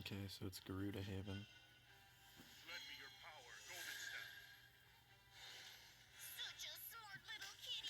S1: Okay, so it's Garuda Haven.
S3: Lend me your power, Golden Step.
S2: Such a smart little kitty.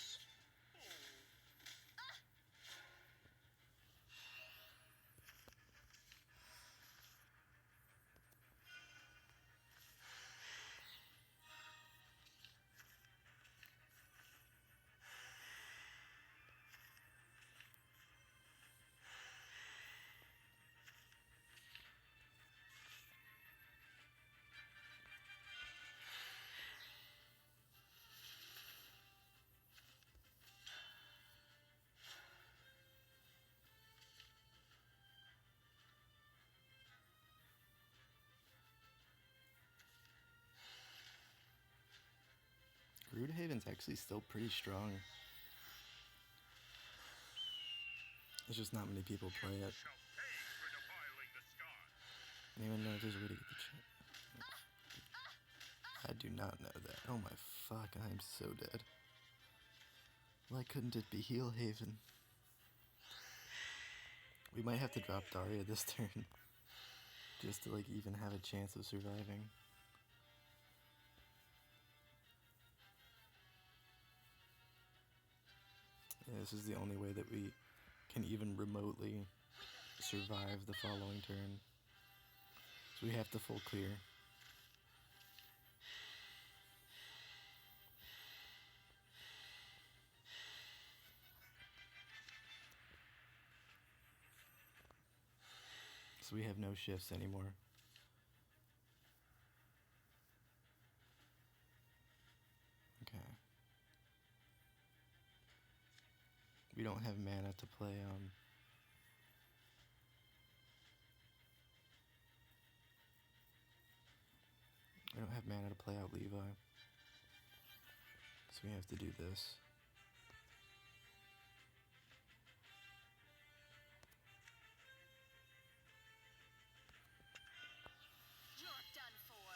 S1: Garuda Haven's actually still pretty strong. There's just not many people play it.
S3: Shall pay for defiling the sky.
S1: Anyone know there's a way to get the chip? I do not know that. Oh my fuck, I am so dead. Why couldn't it be Heal Haven? We might have to drop Daria this turn. Just to like even have a chance of surviving. Yeah, this is the only way that we can even remotely survive the following turn. So we have to full clear. So we have no shifts anymore. Okay. We don't have mana to play we don't have mana to play out Levi. So we have to do this.
S2: You're done for.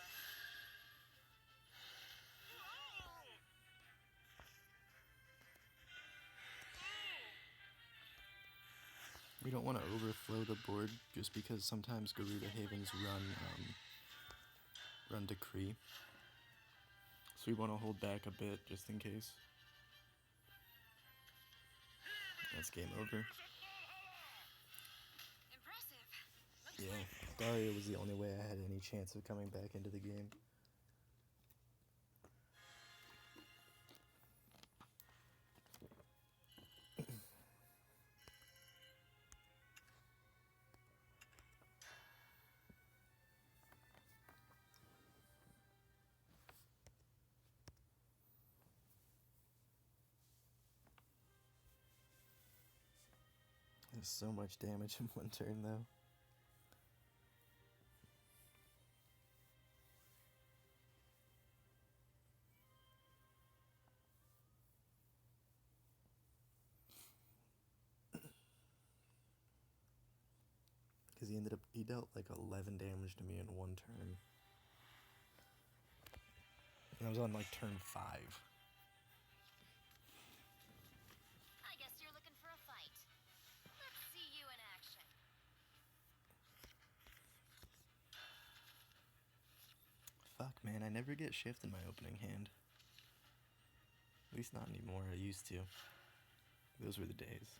S1: We don't want to overflow the board just because sometimes Garuda Havens run Decree. So we want to hold back a bit just in case. That's game over.
S2: Impressive. Looks
S1: Yeah,
S2: like
S1: Daria was the only way I had any chance of coming back into the game. There's so much damage in one turn though. Because he dealt like 11 damage to me in one turn. And I was on like turn 5.
S2: I guess you're looking for a fight. Let's see you in action.
S1: Fuck man, I never get shift in my opening hand. At least not anymore, I used to. Those were the days.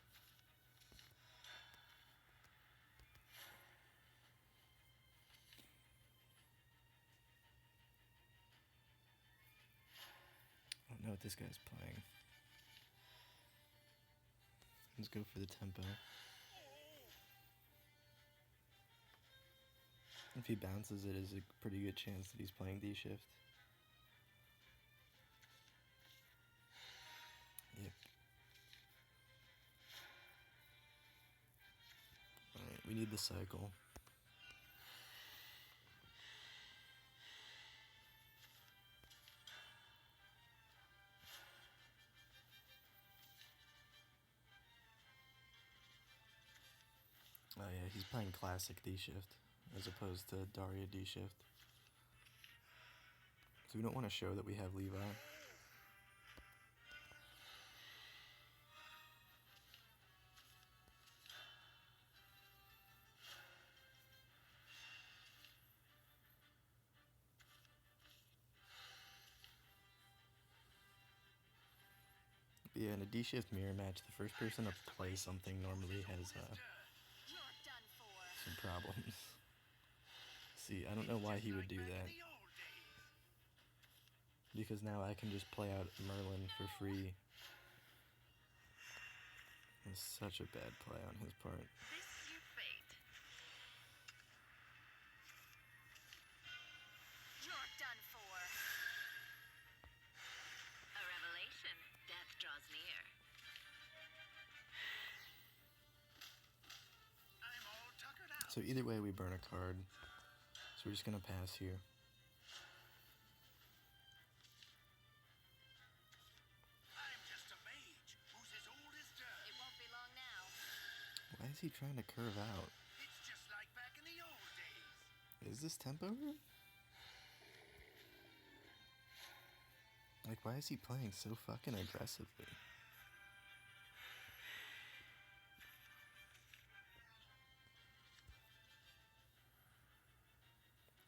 S1: I don't know what this guy's playing. Let's go for the tempo. If he bounces it, is a pretty good chance that he's playing D Shift. Yep. Alright, we need the cycle. Oh yeah, he's playing classic D Shift as opposed to Daria D Shift. So we don't want to show that we have Levi. Yeah, in a D Shift mirror match, the first person to play something normally has
S2: You're done for.
S1: some problems. See, I don't know why he would do that.
S3: The old days.
S1: Because now I can just play out Merlin for free. It's such a bad play on his part.
S4: This is your fate.
S2: You're done for.
S4: A revelation. Death draws near.
S3: I'm all tuckered out.
S1: So either way, we burn a card. So we're just gonna pass here.
S3: I'm just a mage who's as old as dirt.
S2: It won't be long now.
S1: Why is he trying to curve out?
S3: It's just like back in the old days.
S1: Is this tempo room? Like, why is he playing so fucking aggressively?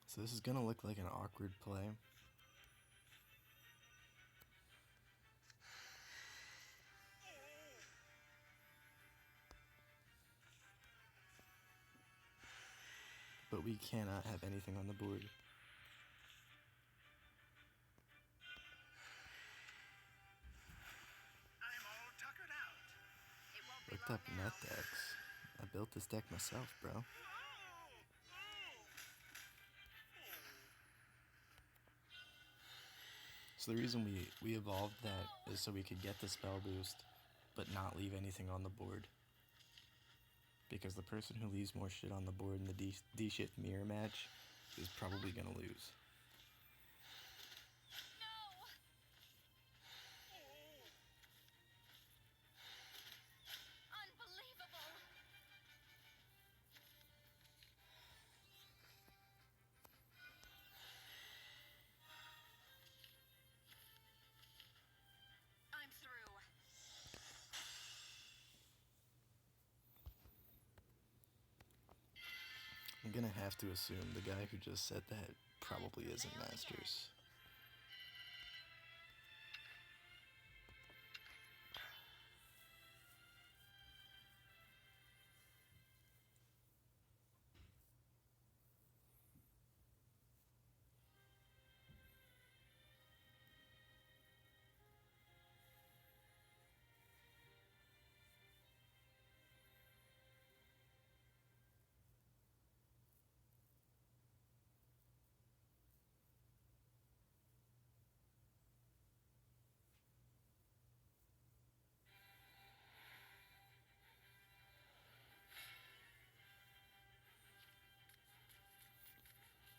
S1: So this is gonna look like an awkward play. But we cannot have anything on the board.
S3: I'm all tuckered out.
S2: It won't be
S1: Looked
S2: long
S1: up
S2: now.
S1: net decks. I built this deck myself, bro. So the reason we evolved that is so we could get the spell boost, but not leave anything on the board. Because the person who leaves more shit on the board in the D Shift mirror match is probably gonna lose.
S2: No! Unbelievable! I'm through.
S1: I'm gonna have to assume the guy who just said that probably isn't Masters.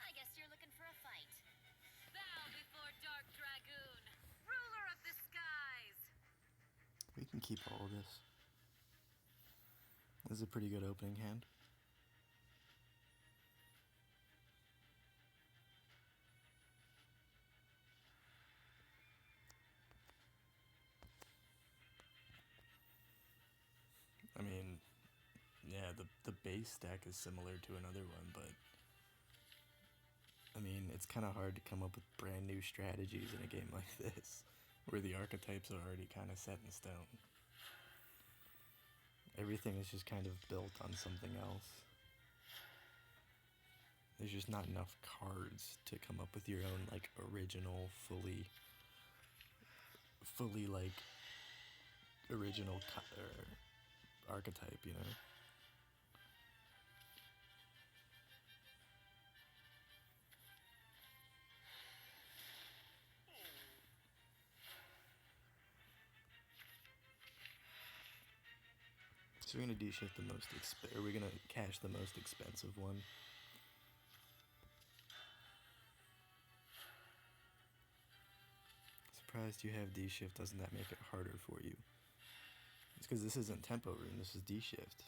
S2: I guess you're looking for a fight.
S4: Bow before Dark Dragoon, ruler of the skies.
S1: We can keep all of this. This is a pretty good opening hand. I mean, yeah, the base deck is similar to another one, but I mean, it's kind of hard to come up with brand new strategies in a game like this, where the archetypes are already kind of set in stone. Everything is just kind of built on something else. There's just not enough cards to come up with your own, like, original, fully like, original archetype, you know? So we're gonna D-shift the most or we're gonna cash the most expensive one. Surprised you have D-shift, doesn't that make it harder for you? It's because this isn't tempo rune, this is D-shift.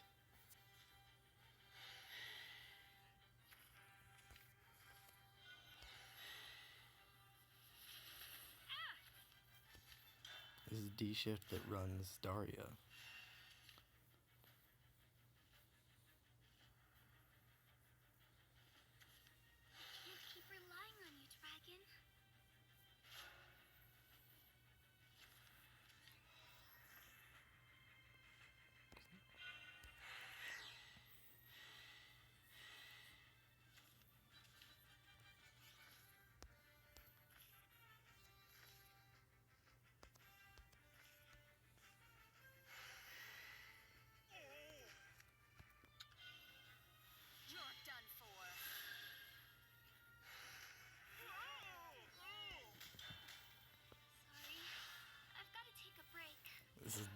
S1: This is D-shift that runs Daria.
S2: Can't keep relying on you, Dragon.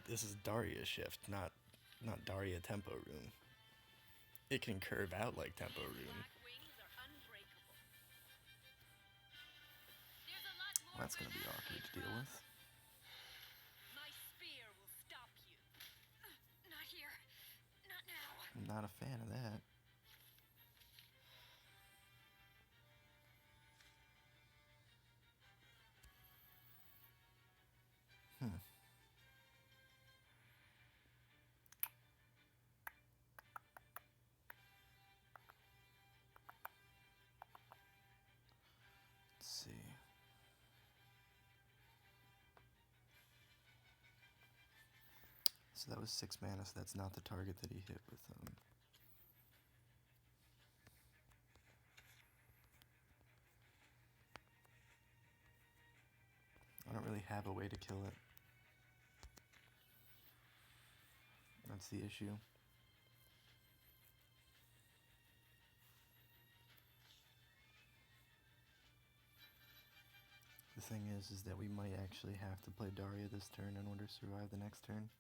S1: This is Daria Shift, not Daria Tempo Rune. It can curve out like Tempo Rune.
S4: Black wings are unbreakable. There's a lot more
S1: That's gonna be
S4: where that
S1: awkward to
S4: came
S1: deal
S4: from.
S1: with.
S4: My spear will stop you. Not here. Not now.
S1: I'm not a fan of that. Let's see. So that was 6 mana, so that's not the target that he hit with I don't really have a way to kill it. That's the issue. The thing is that we might actually have to play Daria this turn in order to survive the next turn.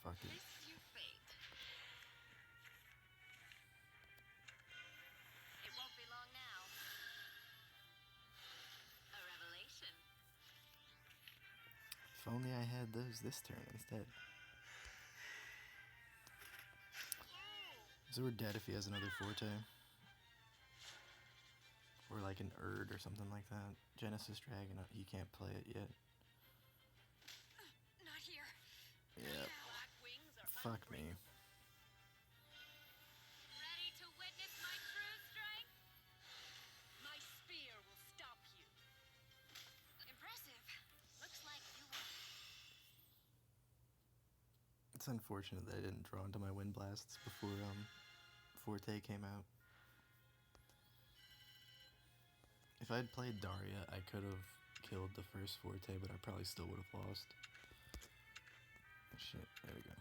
S1: Fuck it.
S4: This is your fate. It won't be long now. A revelation.
S1: If only I had those this turn instead. So we're dead if he has another Forte. Or like an Erd or something like that. Genesis Dragon, he can't play it yet.
S4: Not here.
S1: Yeah,
S4: Black wings are
S1: fuck me.
S4: Ready to witness my true strength? My spear will stop you.
S2: Impressive. Looks like you are.
S1: It's unfortunate that I didn't draw into my Wind Blasts before Forte came out. If I had played Daria, I could have killed the first Forte, but I probably still would have lost. Shit, there we go.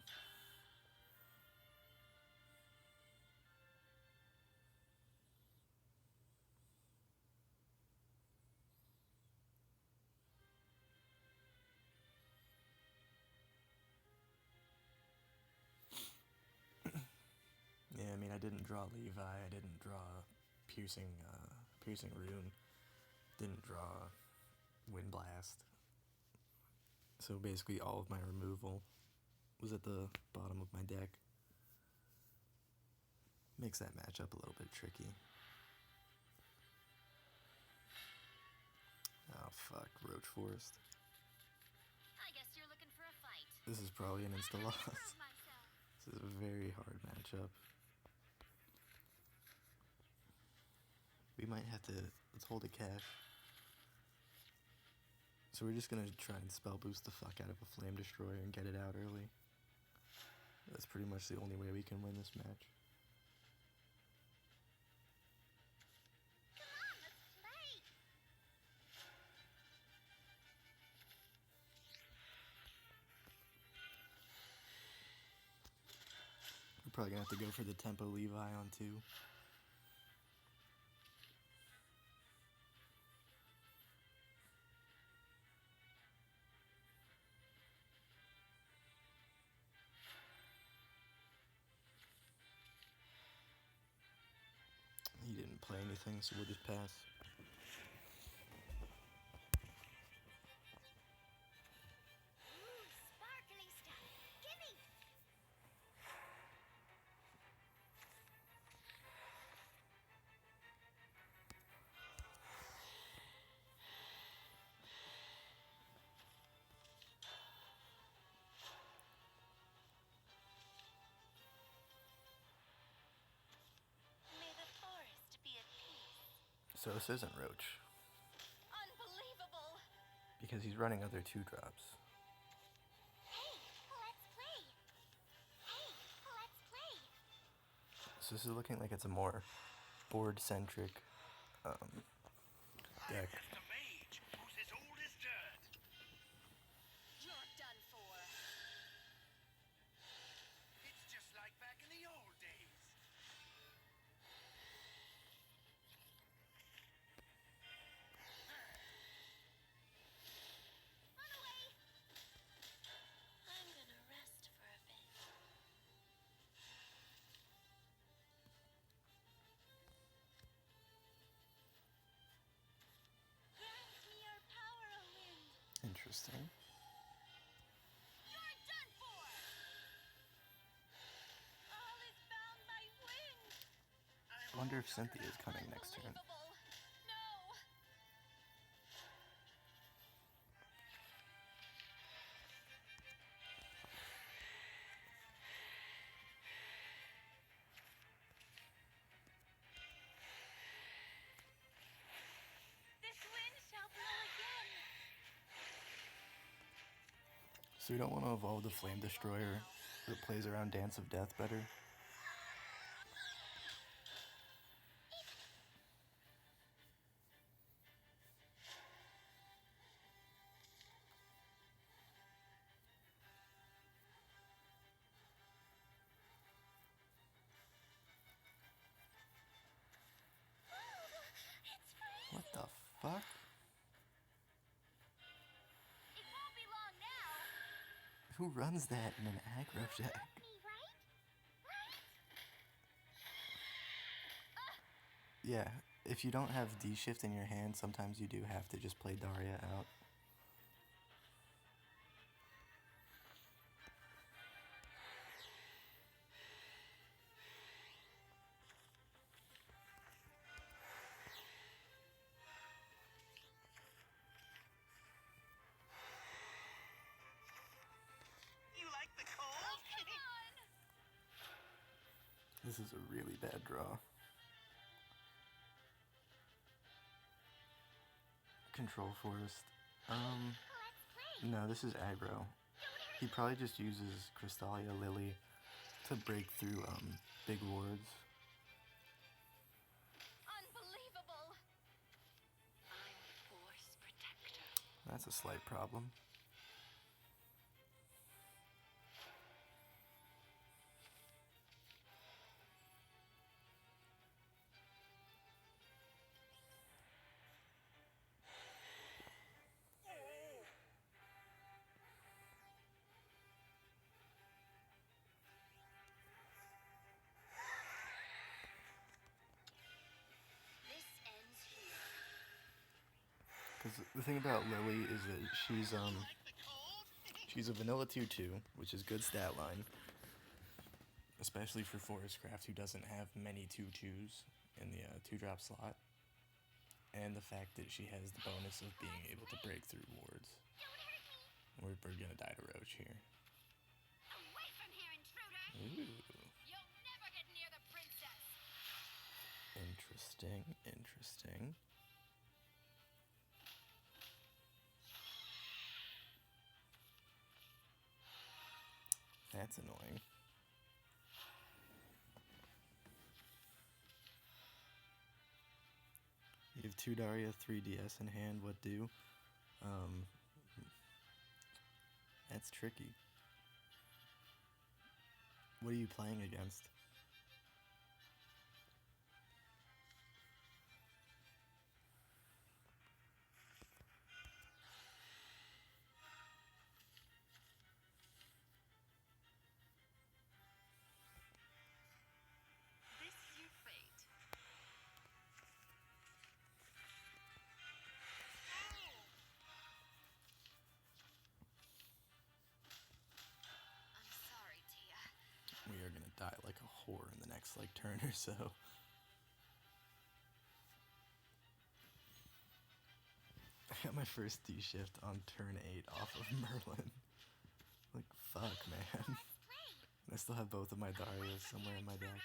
S1: Yeah, I mean, I didn't draw Levi, I didn't draw Piercing Rune, didn't draw Wind Blast. So basically all of my removal was at the bottom of my deck. Makes that matchup a little bit tricky. Oh fuck, Roach Forest.
S2: I guess you're looking for a fight.
S1: This is probably an insta-loss.
S2: Prove myself.
S1: This is a very hard matchup. We might have to, let's hold a cash. So we're just gonna try and spell boost the fuck out of a Flame Destroyer and get it out early. That's pretty much the only way we can win this match.
S2: Come on, let's play.
S1: We're probably gonna have to go for the Tempo Levi on 2. He didn't play anything, so we'll just pass.
S2: Ooh, sparkly stuff. Gimme. May the forest be at peace.
S1: So this isn't Roach,
S2: Unbelievable.
S1: because he's running other 2-drops.
S2: Hey, let's play. Hey, let's play.
S1: So this is looking like it's a more board-centric deck.
S3: I'm just a mage who's as old as dirt.
S2: You're done for.
S3: It's just like back in the old days.
S1: Interesting.
S2: You're done for!
S4: All is bound by wind.
S1: I wonder if Cynthia's coming next turn.
S2: Unbelievable. No!
S4: This wind shall blow again.
S1: So you don't want to evolve the Flame Destroyer that plays around Dance of Death better?
S4: It's freezing.
S1: What the fuck?
S2: It won't be long now.
S1: Who runs that in an aggro deck?
S4: Me, right? Right?
S1: Yeah, if you don't have D Shift in your hand, sometimes you do have to just play Daria out.
S3: You like the cold?
S4: Come on.
S1: This is a really bad draw. Control Forest.
S4: Let's play.
S1: No, this is aggro. He probably just uses Crystalia Lily to break through big wards.
S2: Unbelievable.
S4: I'm Force Protector.
S1: That's a slight problem.
S2: This ends here.
S1: Because the thing about Lily is that she's
S3: Like the cold?
S1: she's a vanilla 2/2, which is good stat line, especially for Forestcraft, who doesn't have many 2/2s in the 2-drop slot, and the fact that she has the bonus of being able to break through wards. We're gonna die to Roach here.
S2: Away from here, intruder!
S1: Ooh,
S2: You'll never get near the princess!
S1: interesting, interesting. That's annoying. You have 2 Daria, 3 DS in hand, what do? That's tricky. What are you playing against?
S4: This your fate.
S2: I'm sorry, Tia.
S1: We are gonna die like a whore in the next turn or so. I got my first D Shift on turn 8 off of Merlin. Fuck, man. And I still have both of my Darias somewhere in my deck.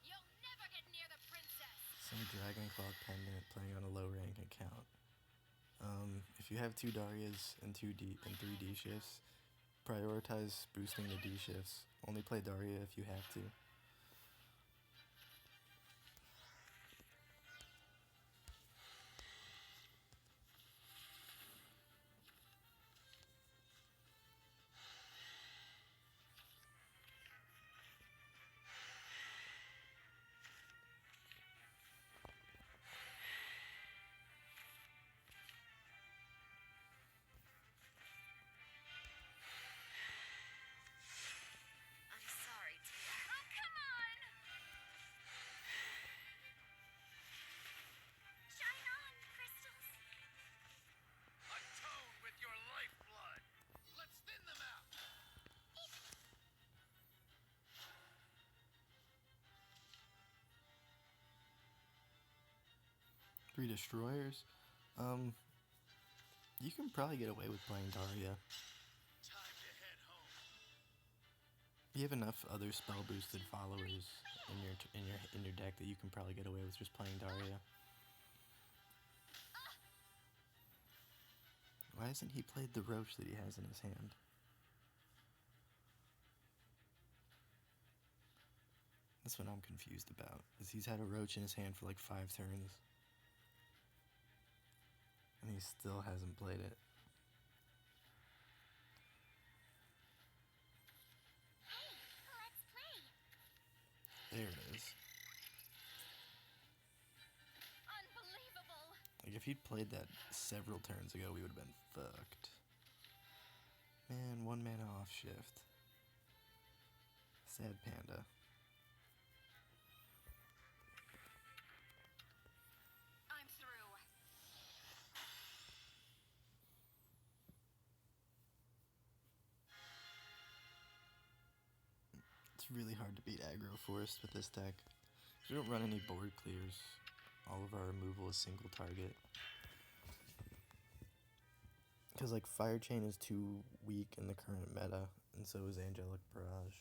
S2: You'll never get near the princess!
S1: Some Dragon Claw Pendant playing on a low rank account. If you have 2 Darias and 3 D shifts, prioritize boosting the D shifts. Only play Daria if you have to.
S2: I'm sorry, Tia.
S4: I'm
S1: 3 destroyers. You can probably get away with playing Daria.
S3: Time to head home.
S1: You have enough other spell boosted followers in your deck that you can probably get away with just playing Daria. Why hasn't he played the roach that he has in his hand? That's what I'm confused about, is he's had a roach in his hand for like 5 turns. And he still hasn't played it.
S4: Hey, let's play.
S1: There it is.
S4: Unbelievable.
S1: Like, if he'd played that several turns ago, we would have been fucked. Man, 1 mana off shift. Sad panda.
S4: I'm through.
S1: It's really hard to beat aggro forest with this deck. We don't run any board clears. All of our removal is single target. Because, like, Fire Chain is too weak in the current meta, and so is Angelic Barrage.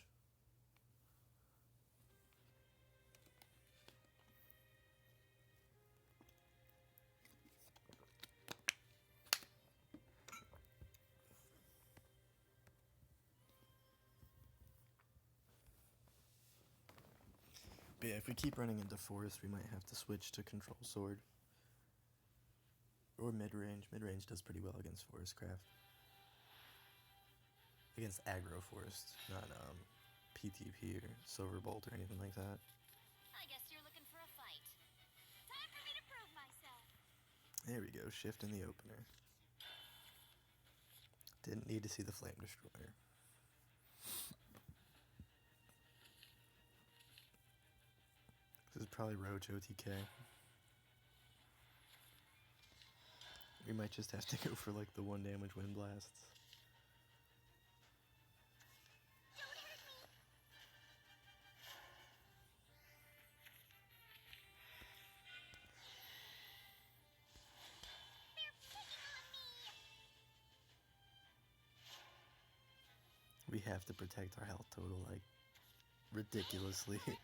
S1: But yeah, if we keep running into forest, we might have to switch to Control Sword. Or mid-range. Mid-range does pretty well against Forest Craft. Against aggro forest, not PTP or Silver Bolt or anything like that.
S2: I guess you're looking for a fight. Time for me to prove myself.
S1: There we go, shift in the opener. Didn't need to see the Flame Destroyer. This is probably Roach OTK. We might just have to go for like the 1 damage Wind Blasts.
S4: Don't hurt me. They're picking on me.
S1: We have to protect our health total like ridiculously.
S4: Play.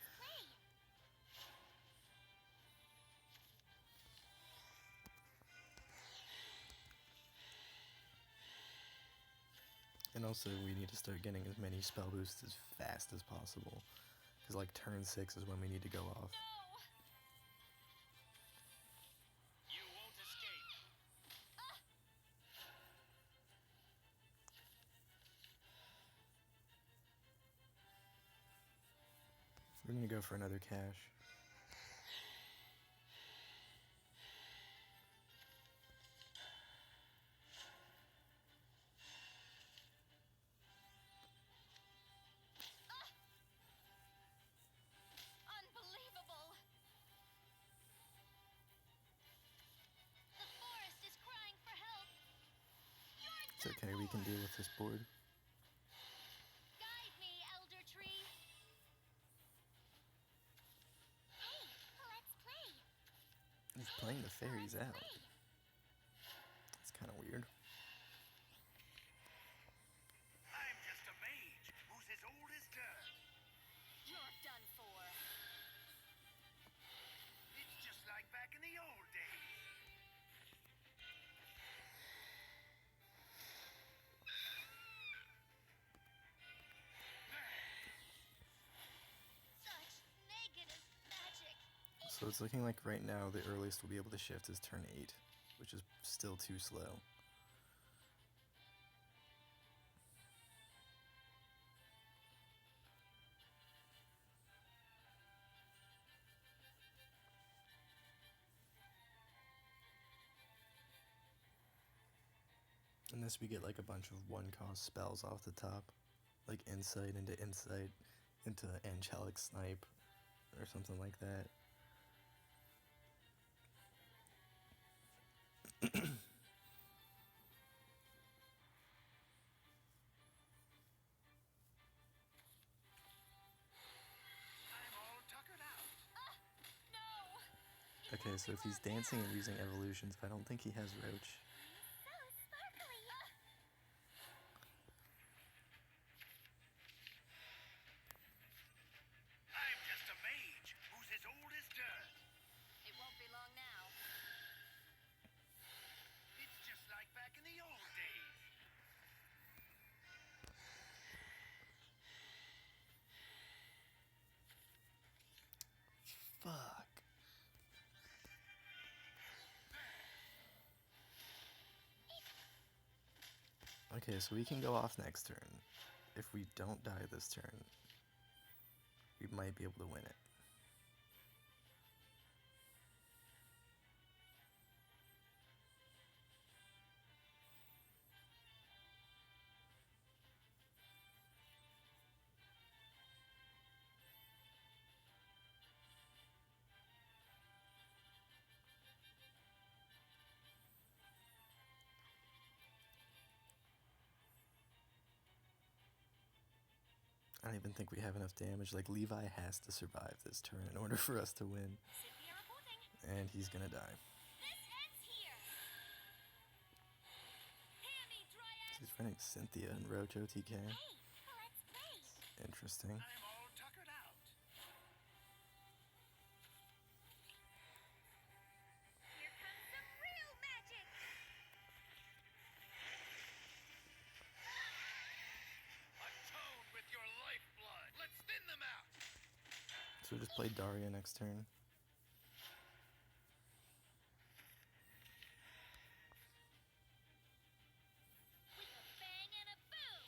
S1: And also we need to start getting as many spell boosts as fast as possible. Because like turn 6 is when we need to go off.
S4: No.
S3: You won't escape.
S1: We're gonna go for another cache.
S4: Unbelievable. The forest is crying for help. You're
S1: It's okay, we can deal with this board.
S4: Guide me, Elder Tree. Hey, let's play.
S1: He's playing the fairies out. It's kind of weird.
S3: I'm just a mage who's as old as dirt.
S2: You're done for.
S3: It's just like back in the old days.
S4: Such negative magic.
S1: So it's looking like right now the earliest we'll be able to shift is turn 8, which is still too slow. Unless we get like a bunch of 1-cost spells off the top, like Insight, into Angelic Snipe, or something like that.
S3: I'm all tuckered out.
S4: No.
S1: Okay, so if he's dancing and using evolutions, I don't think he has Roach.
S4: So sparkly.
S3: I'm just a mage who's as old as dirt.
S2: It won't be long now.
S3: It's just like back in the old days.
S1: Fuck. Okay, so we can go off next turn. If we don't die this turn, we might be able to win it. I don't even think we have enough damage. Like, Levi has to survive this turn in order for us to win.
S4: Cynthia reporting.
S1: And he's gonna die.
S4: This ends here. Hammy, Dryad.
S1: He's running Cynthia and Roach OTK.
S4: Hey, let's play.
S1: Interesting.
S3: I'm all tuckered out.
S4: Here comes some real magic.
S3: Atone with your lifeblood. Let's thin them out.
S1: So we just play Daria next turn.
S4: With a bang and a boom.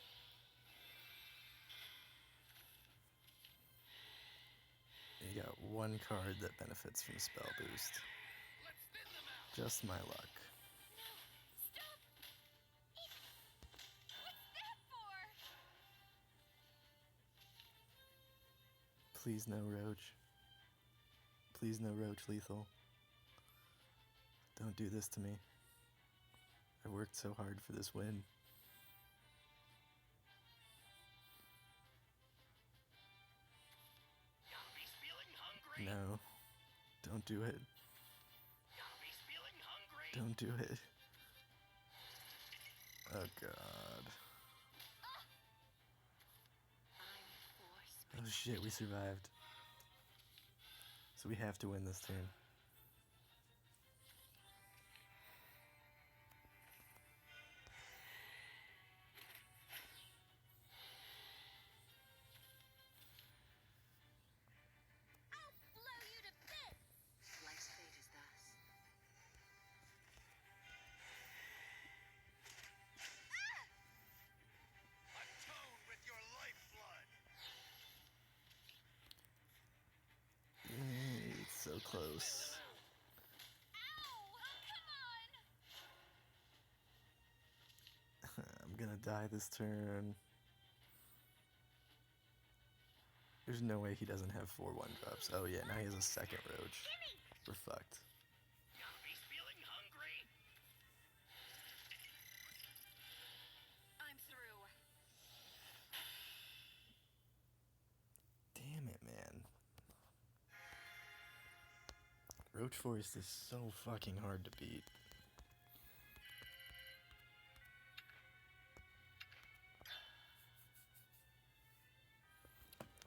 S1: You got one card that benefits from spell boost.
S3: Let's thin them out.
S1: Just my luck.
S4: No, stop. What's that for?
S1: Please no Roach. Please no Roach lethal. Don't do this to me. I worked so hard for this win.
S3: Yami's feeling hungry.
S1: No. Don't do it.
S3: Yami's feeling hungry.
S1: Don't do it. Oh god.
S2: I'm force.
S1: Oh shit, we survived. So we have to win this turn.
S4: I'll blow you to bits.
S2: Life's fate is thus.
S3: Atone with your lifeblood.
S1: It's so close.
S4: Ow! Oh, come on.
S1: I'm gonna die this turn. There's no way he doesn't have 4 1-drops. Oh yeah, now he has a second Roach. We're fucked.
S3: Yami's feeling hungry.
S2: I'm through.
S1: Damn it, man. Roach Forest is so fucking hard to beat.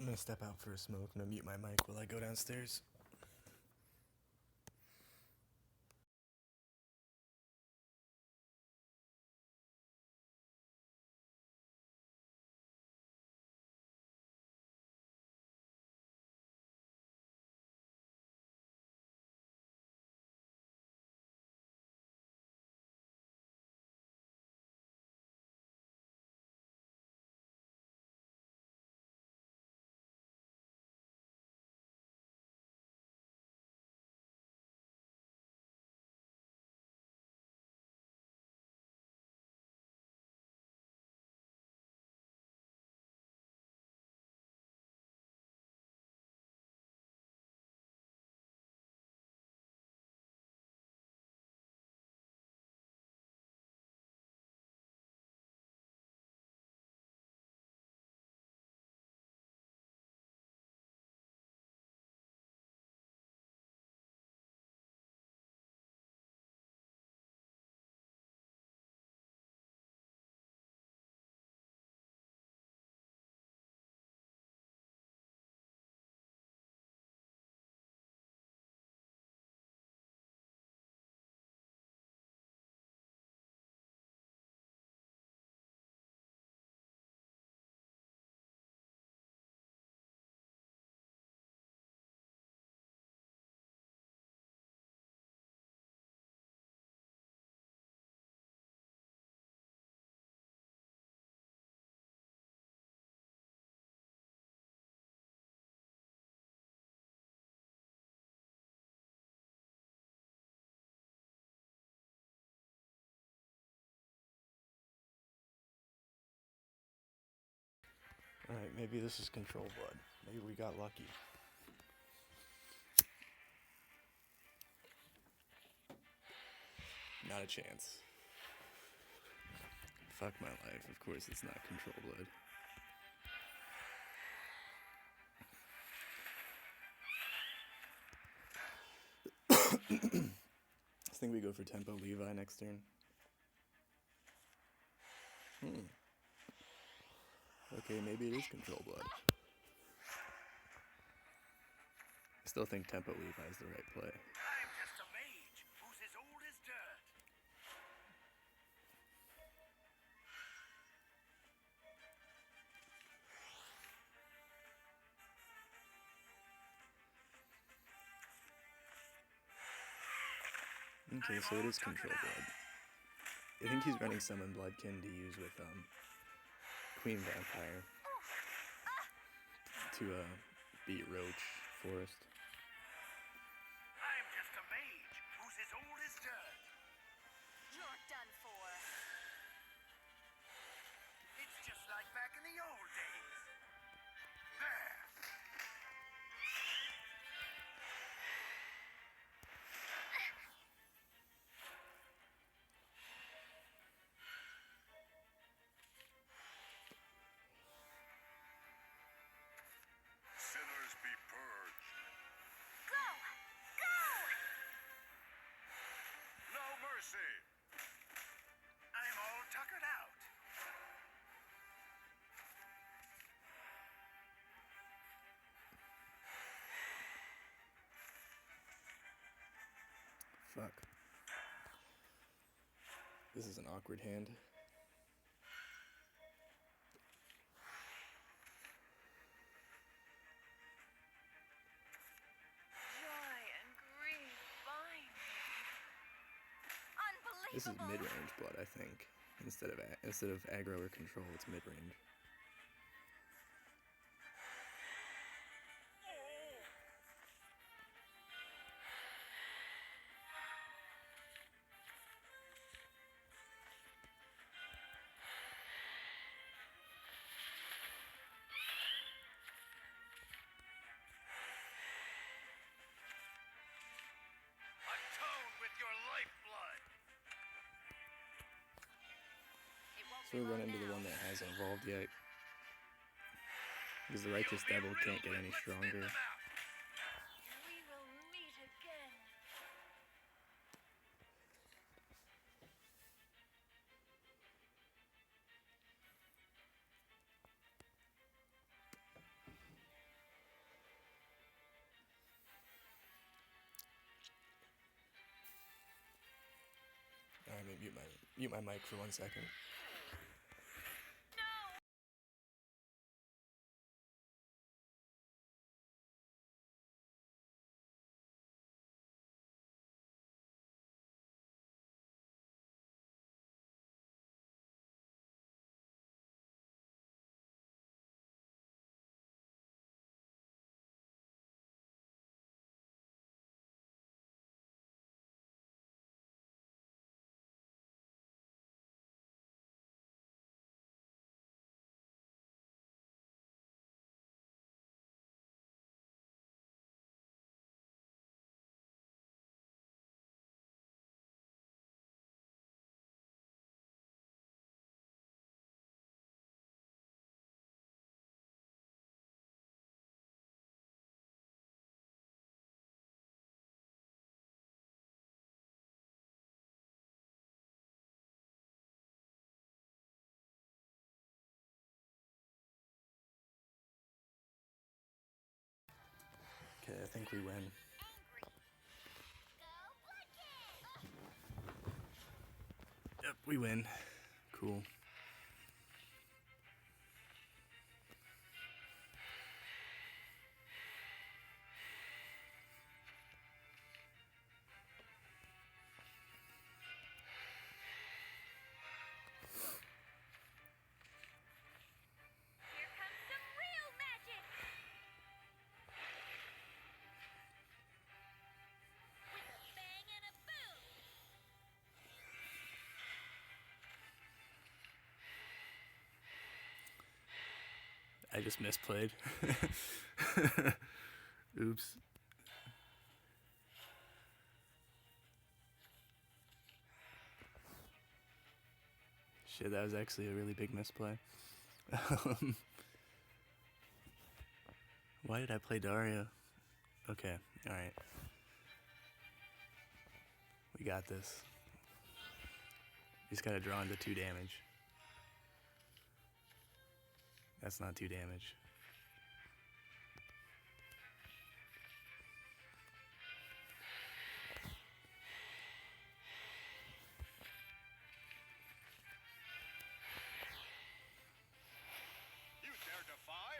S1: I'm gonna step out for a smoke. I'm gonna mute my mic while I go downstairs. Alright, maybe this is control blood. Maybe we got lucky. Not a chance. Fuck my life. Of course it's not control blood. I think we go for Tempo Levi next turn. Okay, maybe it is control blood. I still think Tempo Levi is the right play.
S3: I'm just a mage who's as old as dirt.
S1: Okay, so it is control blood. I think he's running Summon Bloodkin to use with Queen Vampire to beat Roach Forest.
S3: I'm just a mage who's as old as dirt.
S2: You're done for.
S3: It's just like back in the old days. There. Sinners be purged.
S2: Go! Go!
S3: No mercy. I'm all tuckered out.
S1: Fuck. This is an awkward hand.
S4: Joy and grief bind me.
S1: This is
S2: Unbelievable!
S1: mid-range blood, I think. Instead of aggro or control, it's mid-range.
S3: Atone with your lifeblood.
S2: It won't
S1: So
S2: be
S1: we'll run
S2: long
S1: into the
S2: now.
S1: one that hasn't evolved yet. Because the Righteous Devil can't get any stronger.
S4: We will meet again.
S1: Alright, mute my mic for 1 second. Okay, I think we win.
S2: Angry. Go Bloodkin!
S1: Yep, we win. Cool.
S4: Here comes some real magic. With a bang and a boom.
S1: I just misplayed. Oops. Shit, that was actually a really big misplay. Why did I play Daria? Okay, alright. We got this. Just gotta draw into 2 damage. That's not 2 damage.
S3: You dare defy?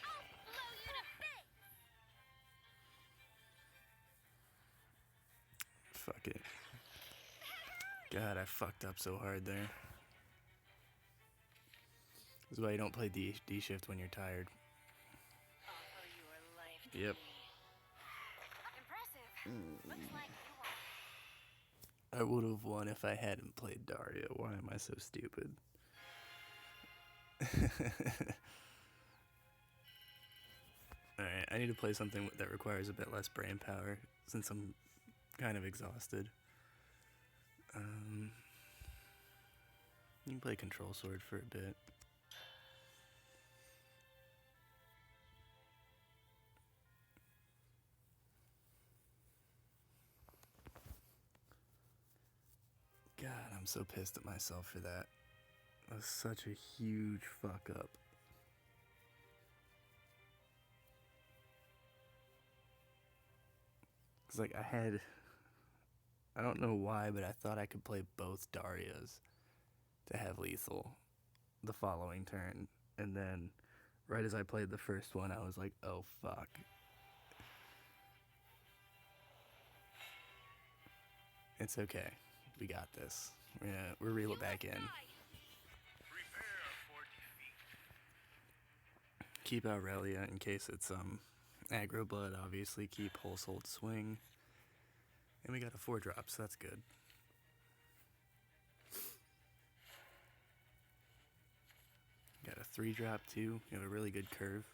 S4: I'll blow you to bits!
S1: Fuck it. God, I fucked up so hard there. This is why you don't play D Shift when you're tired.
S2: Offer your life to
S1: Yep.
S2: me. Impressive. Looks like you won.
S1: I would have won if I hadn't played Daria. Why am I so stupid? Alright, I need to play something that requires a bit less brain power since I'm kind of exhausted. You can play Control Sword for a bit. God, I'm so pissed at myself for that. That was such a huge fuck up. Cause like I don't know why, but I thought I could play both Darias to have lethal the following turn. And then right as I played the first one, I was like, oh fuck. It's okay. We got this. We're reel it back in.
S3: Prepare for defeat.
S1: Keep Aurelia in case it's aggro blood, obviously. Keep Pulse Hold Swing. And we got a 4-drop, so that's good. Got a 3-drop too. You have a really good curve.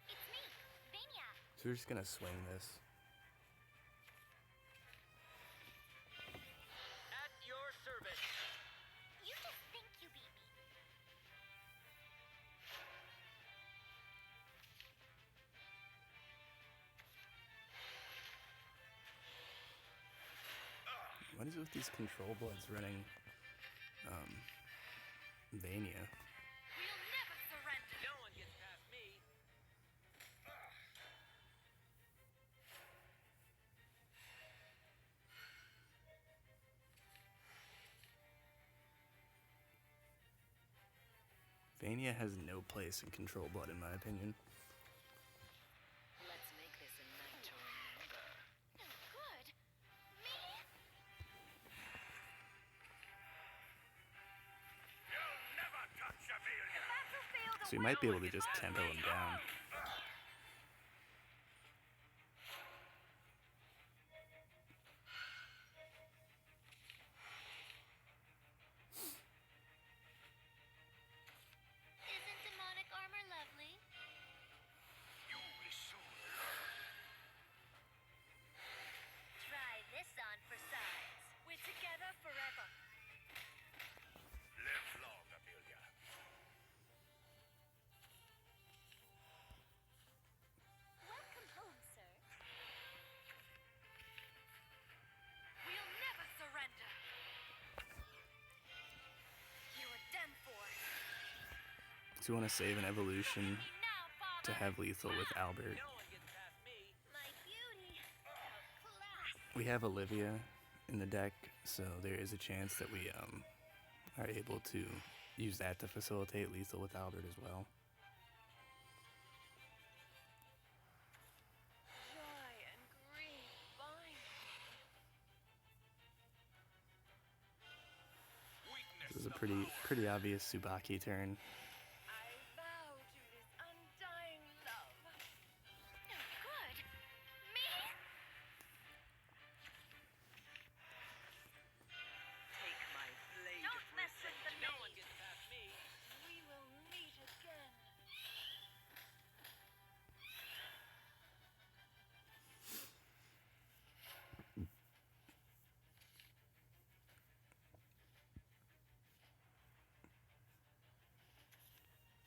S4: It's me, Vania.
S1: So we're just gonna swing this.
S5: At your service.
S4: You just think you beat me.
S1: What is it with these control bloods running Vania?
S4: We'll never surrender.
S5: No one gets past me.
S1: Vania has no place in control blood in my opinion.
S2: Let's make this a night to remember.
S4: Good. Me?
S3: You'll never touch Amelia.
S4: Battlefield
S1: So you might be able to just tempo him down.
S4: Isn't demonic armor lovely?
S3: You will soon learn.
S4: Try this on for size. We're together forever.
S3: Live long, Amelia.
S4: Welcome home, sir. We'll never surrender. You're done for.
S1: So you want to save an evolution
S4: Now, father.
S1: to have lethal with Albert.
S5: No one gets past me.
S4: My beauty. Class.
S1: We have Olivia in the deck, so there is a chance that we are able to use that to facilitate lethal with Albert as well.
S4: Joy and grief bind me.
S3: Weakness
S1: Pretty obvious Tsubaki turn.
S4: I vow to this undying love. Good. Me?
S3: Take my blade
S4: Don't
S3: of
S4: mess with the
S5: No one
S4: maid.
S5: gets past me.
S4: We will meet again.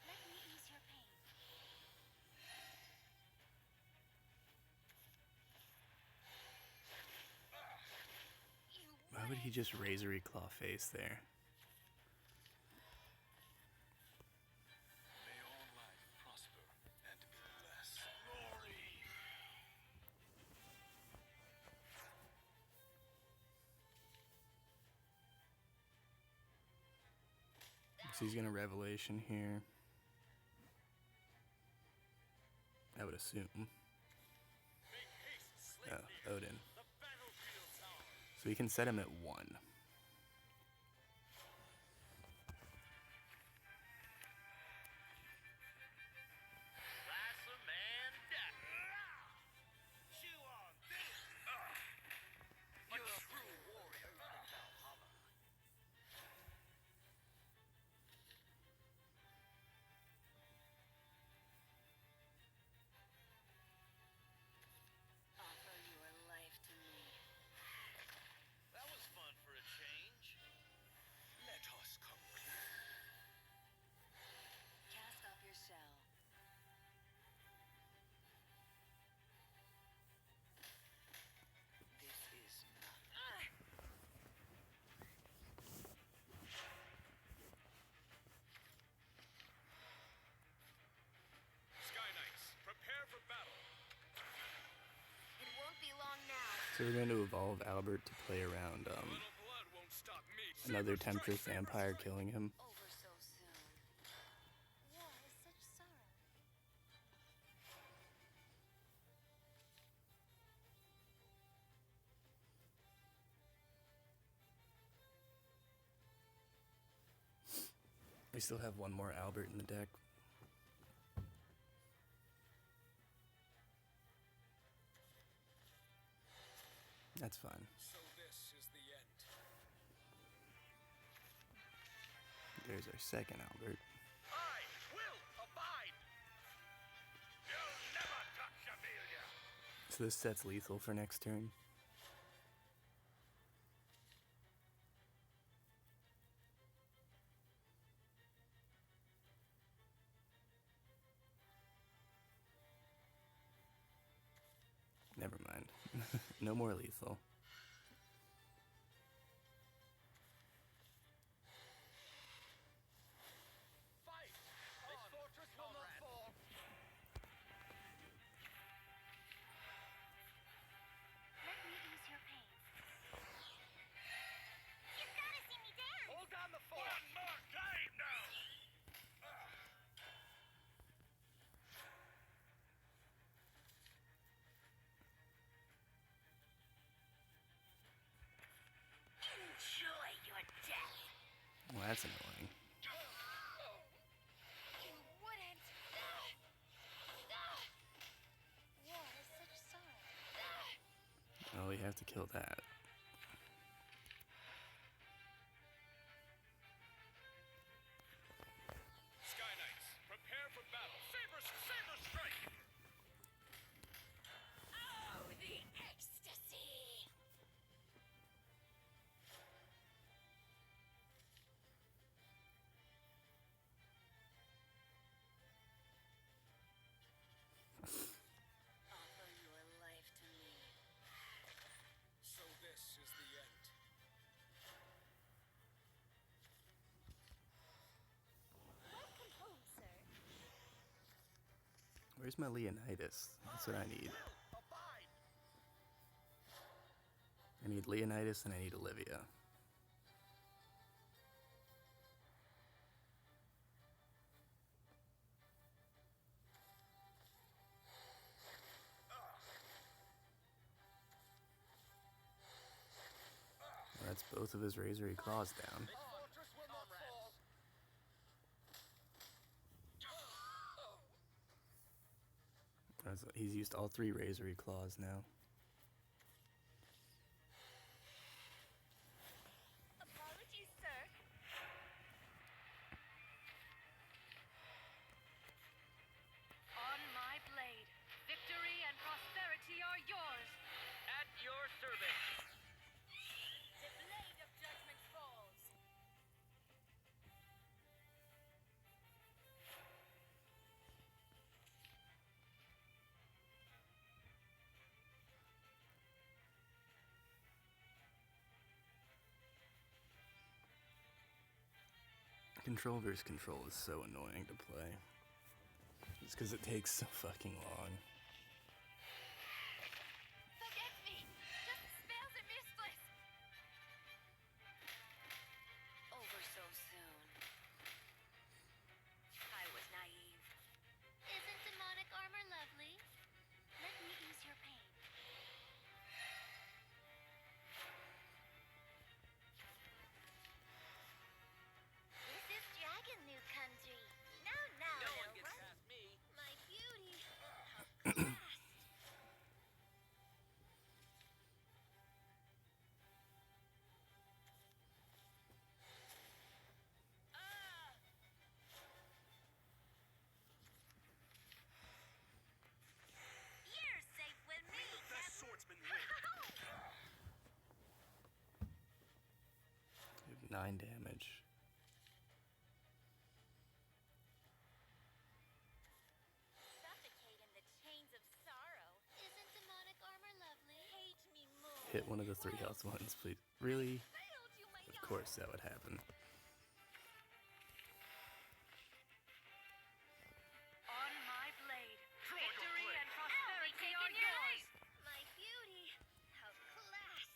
S2: Let me ease your pain.
S1: Why would he just razor claw face there?
S3: May all life prosper and be blessed. Glory!
S1: So he's gonna revelation here. I would assume.
S3: Make haste,
S1: Oh,
S3: Sleipnir.
S1: Odin.
S3: The battlefield's ours.
S1: So we can set him at 1.
S5: Blossom and death.
S3: Chew on this! A true warrior from Valhalla.
S2: Offer your life to me.
S5: That was fun for a change.
S3: Let us conclude.
S2: Cast off your shell.
S3: This is not. Sky Knights, prepare for battle.
S2: It won't be long now.
S1: So we're going to evolve Albert to play around
S3: Little blood won't stop me.
S1: another
S3: Saber strike,
S1: Temptress
S3: saber
S1: vampire
S3: strike.
S1: killing him.
S2: Over so soon. War is such sorrow.
S1: We still have one more Albert in the deck. That's fine.
S3: So this is the end.
S1: There's our second Albert.
S3: I will abide. You'll never touch Amelia.
S1: So this set's lethal for next turn. Never mind. No more lethal.
S3: Fight! This fortress will not fall.
S2: Let me ease your pain.
S4: You've got to see me dance.
S3: Hold down the fort. One more game now.
S4: Enjoy your death.
S1: Well, that's annoying.
S4: You wouldn't.
S2: War is such sorrow.
S1: Oh, we have to kill that.
S3: Sky Knights, prepare for battle. Saber strike.
S4: Oh, the ecstasy.
S2: Offer your life to me.
S3: So this is the end.
S2: Welcome home, sir.
S1: Where's my Leonidas? That's what I need.
S3: Will abide.
S1: I need Leonidas and I need Olivia. Well, that's both of his razory claws down.
S3: This fortress will not fall.
S1: He's used all 3 Razory Claws now.
S4: Apologies, sir. On my blade, victory and prosperity are yours.
S5: At your service.
S2: The blade of judgment falls.
S1: Control versus control is so annoying to play. Just because it takes so fucking long.
S4: Forget me. Just spells and mistless.
S2: Over so soon. I was naive.
S4: Isn't demonic armor lovely? Let me ease your pain. This is Dragon New Country. No,
S5: No
S4: little
S5: one gets
S4: one.
S5: past me.
S4: My beauty. How class. You're safe with me,
S3: The best
S4: Captain.
S3: swordsman win.
S1: You have 9 damage.
S2: Suffocate in the chains of sorrow.
S4: Isn't demonic armor lovely?
S2: Hate me more.
S1: Hit one of the 3 health ones, please. Really?
S4: Failed you, my
S1: Of course that would happen.
S4: On my blade,
S3: Draw your
S4: victory
S3: blade.
S4: and prosperity are yours.
S2: My beauty. How classed.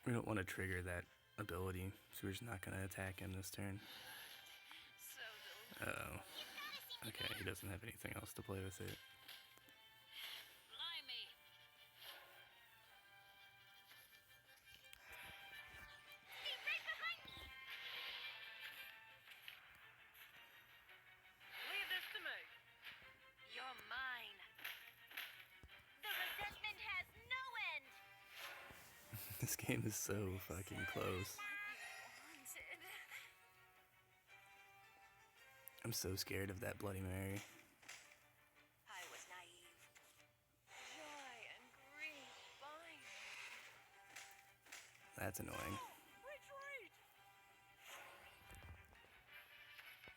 S1: We don't want to trigger that ability, so we're just not going to attack him this turn.
S4: So delicious.
S1: Uh-oh. Okay, he doesn't have anything else to play with it.
S4: Blimey. Stay right behind me.
S5: Leave this to me.
S4: You're mine. The resentment has no end.
S1: This game is so fucking close.
S4: Wanted.
S1: I'm so scared of that Bloody Mary.
S2: I was naive.
S4: Joy and grief bind.
S1: That's annoying.
S4: Retreat.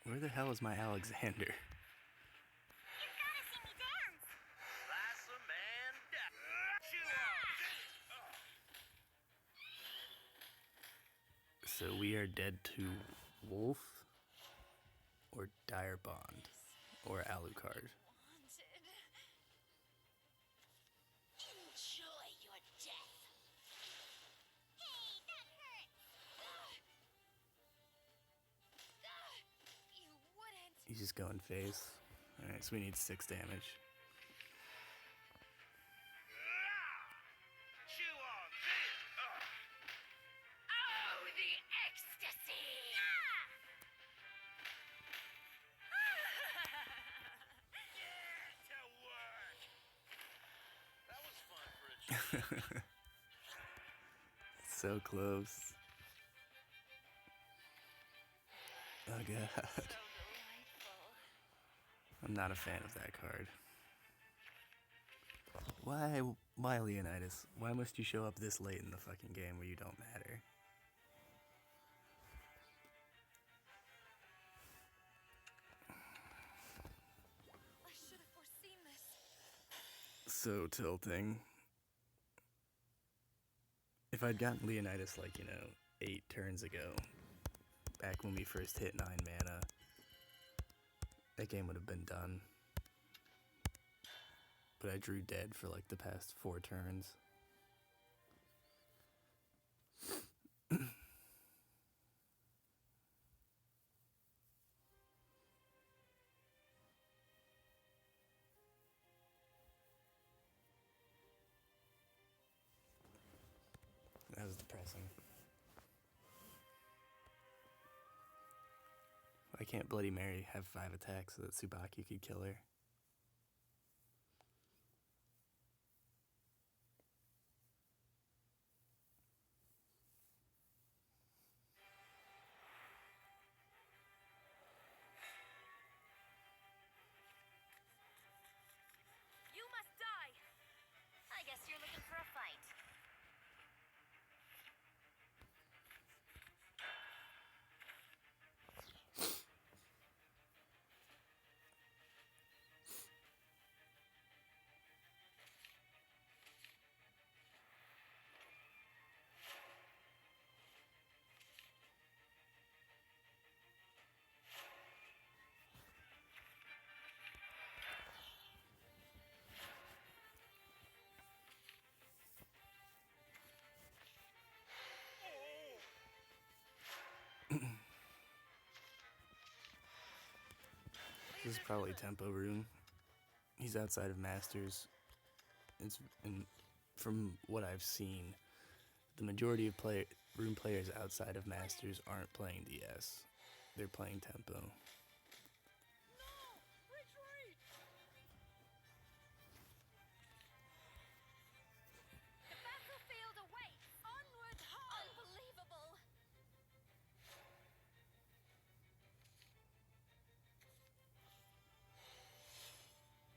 S1: Where the hell is my Alexander?
S4: You've got to see me dance.
S5: Slice 'em and die.
S3: Chew on.
S1: So we are dead to Wolf, or Dire Bond, or Alucard.
S4: Wanted.
S2: Enjoy your death.
S4: Hey, that hurts. You wouldn't.
S1: He's just going face. Alright, so we need 6 damage.
S3: Chew on this.
S4: Oh, the ecstasy!
S3: To work.
S5: That was fun for a change.
S1: So close. Oh god.
S4: So delightful.
S1: I'm not a fan of that card. Why Leonidas? Why must you show up this late in the fucking game where you don't matter?
S4: I should have foreseen this.
S1: So tilting. If I'd gotten Leonidas like, 8 turns ago, back when we first hit 9 mana, that game would have been done. But I drew dead for like the past 4 turns. That was depressing. Why can't Bloody Mary have 5 attacks so that Tsubaki could kill her? This is probably tempo room. He's outside of Masters. It's from what I've seen, the majority of room players outside of Masters aren't playing DS. They're playing tempo.
S4: The battlefield awaits. Onward, ho!
S2: Unbelievable!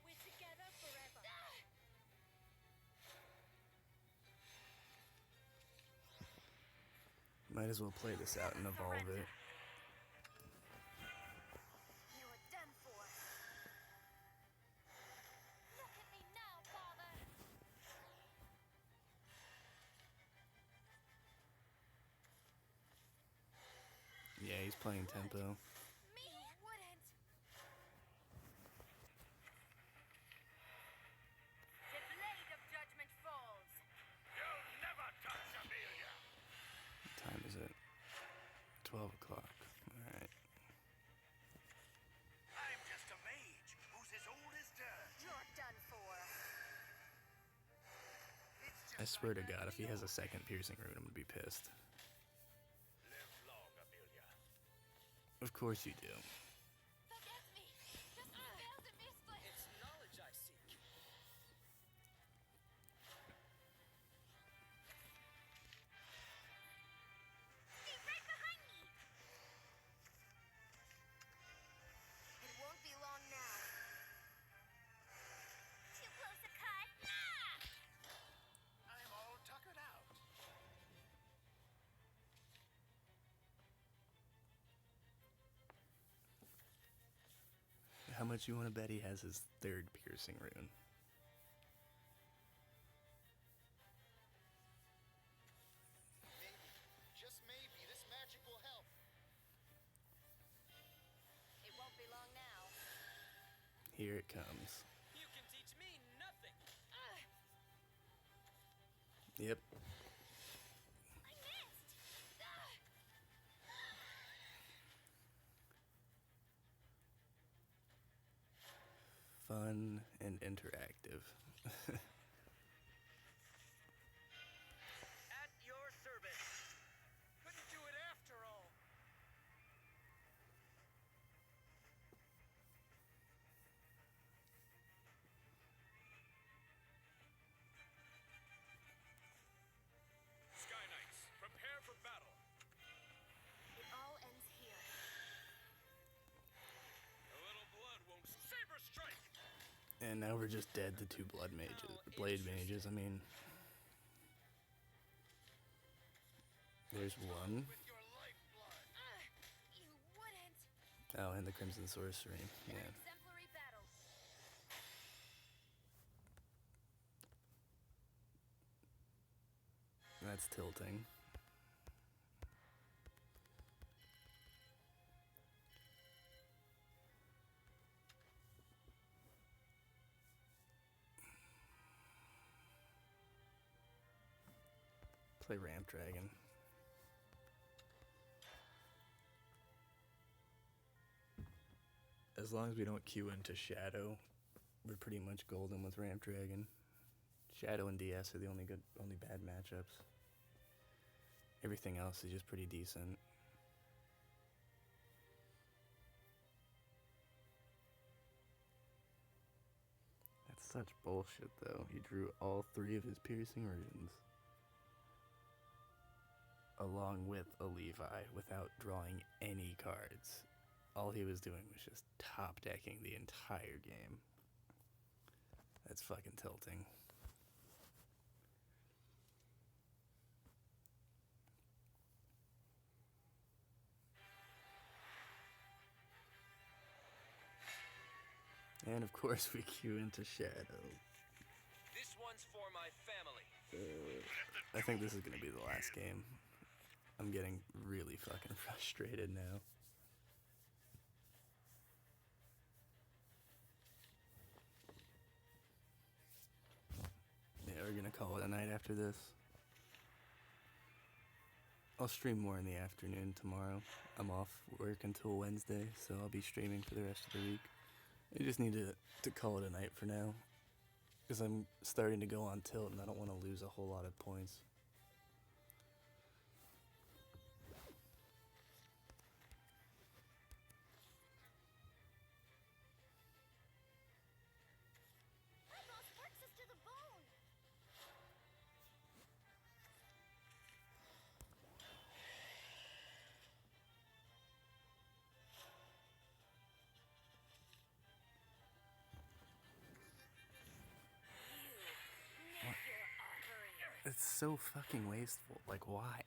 S4: We're together forever.
S1: Might as well play this out and evolve it.
S4: You're done for.
S2: Look at me now, father!
S1: Yeah, he's playing tempo.
S2: Me?
S4: You wouldn't. The blade of judgment falls.
S3: You'll never touch Amelia.
S1: What time is it? 12 o'clock. Alright.
S3: I'm just a mage who's as old as dirt.
S4: You're done for.
S3: It's
S1: I
S3: just
S1: swear to
S3: like
S1: God, if he has a second piercing rune, I'm gonna be pissed.
S3: live long, Amelia.
S1: Of course you do.
S2: Forget me! Just spells and misplay!
S5: It's knowledge I seek.
S4: Stay right behind me. It won't be long now. Too close a cut.
S3: I'm all tuckered out.
S1: How much you want to bet he has his third piercing rune?
S6: Maybe, just maybe, this magic will help.
S2: It won't be long now.
S1: Here it comes.
S5: You can teach me nothing.
S1: Yep.
S2: I missed!
S1: Fun and interactive.
S5: At your service. Couldn't do it after all.
S3: Sky Knights, prepare for battle.
S2: It all ends here.
S3: A little blood won't saber strike.
S1: And now we're just dead to two blade mages. I mean, there's one.
S3: With your lifeblood.
S2: You wouldn't!
S1: Oh, and the Crimson Sorcery. Yeah.
S2: Exemplary battle.
S1: That's tilting. Play Ramp Dragon. As long as we don't queue into Shadow, we're pretty much golden with Ramp Dragon. Shadow and DS are the only bad matchups. Everything else is just pretty decent. That's such bullshit, though. He drew all three of his piercing runes, along with a Levi, without drawing any cards. All he was doing was just top decking the entire game. That's fucking tilting. And of course we queue into Shadow.
S5: This one's for my family.
S1: I think this is gonna be the last game. I'm getting really fucking frustrated now. Yeah, we're gonna call it a night after this. I'll stream more in the afternoon tomorrow. I'm off work until Wednesday, so I'll be streaming for the rest of the week. I just need to call it a night for now. Because I'm starting to go on tilt and I don't want to lose a whole lot of points.
S2: My boss works us to the bone.
S1: It's so fucking wasteful. Like, why?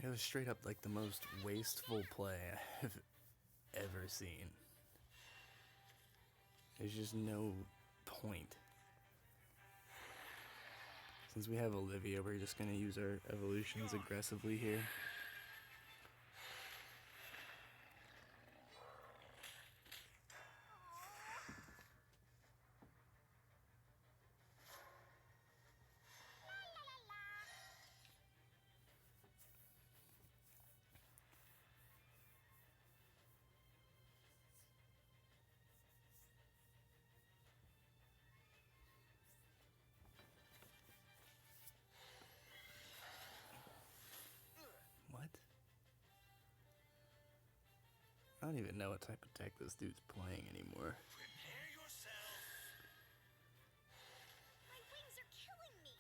S1: It was straight up like the most wasteful play I've ever seen. There's just no point. Since we have Olivia, we're just gonna use our evolutions aggressively here. What? I don't even know what type of deck this dude's playing anymore.
S3: Prepare yourself.
S2: My wings are killing me.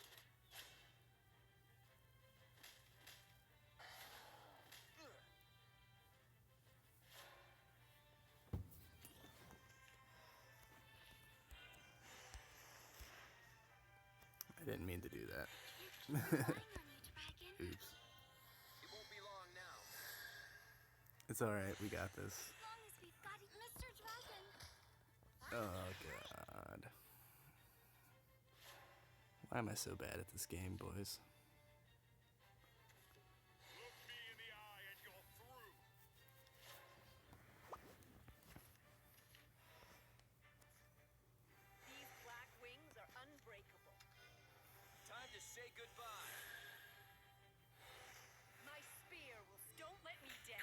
S1: I didn't mean to do that.
S2: Relying on you, dragon.
S1: Oops.
S6: It won't be long now.
S1: It's alright, we got this.
S2: As long as we've got Mr. Dragon.
S1: Oh god. Why am I so bad at this game, boys?
S3: Look me in the eye and you're through.
S7: These black wings are unbreakable.
S5: Time to say goodbye.
S7: My spear will. Don't let me down.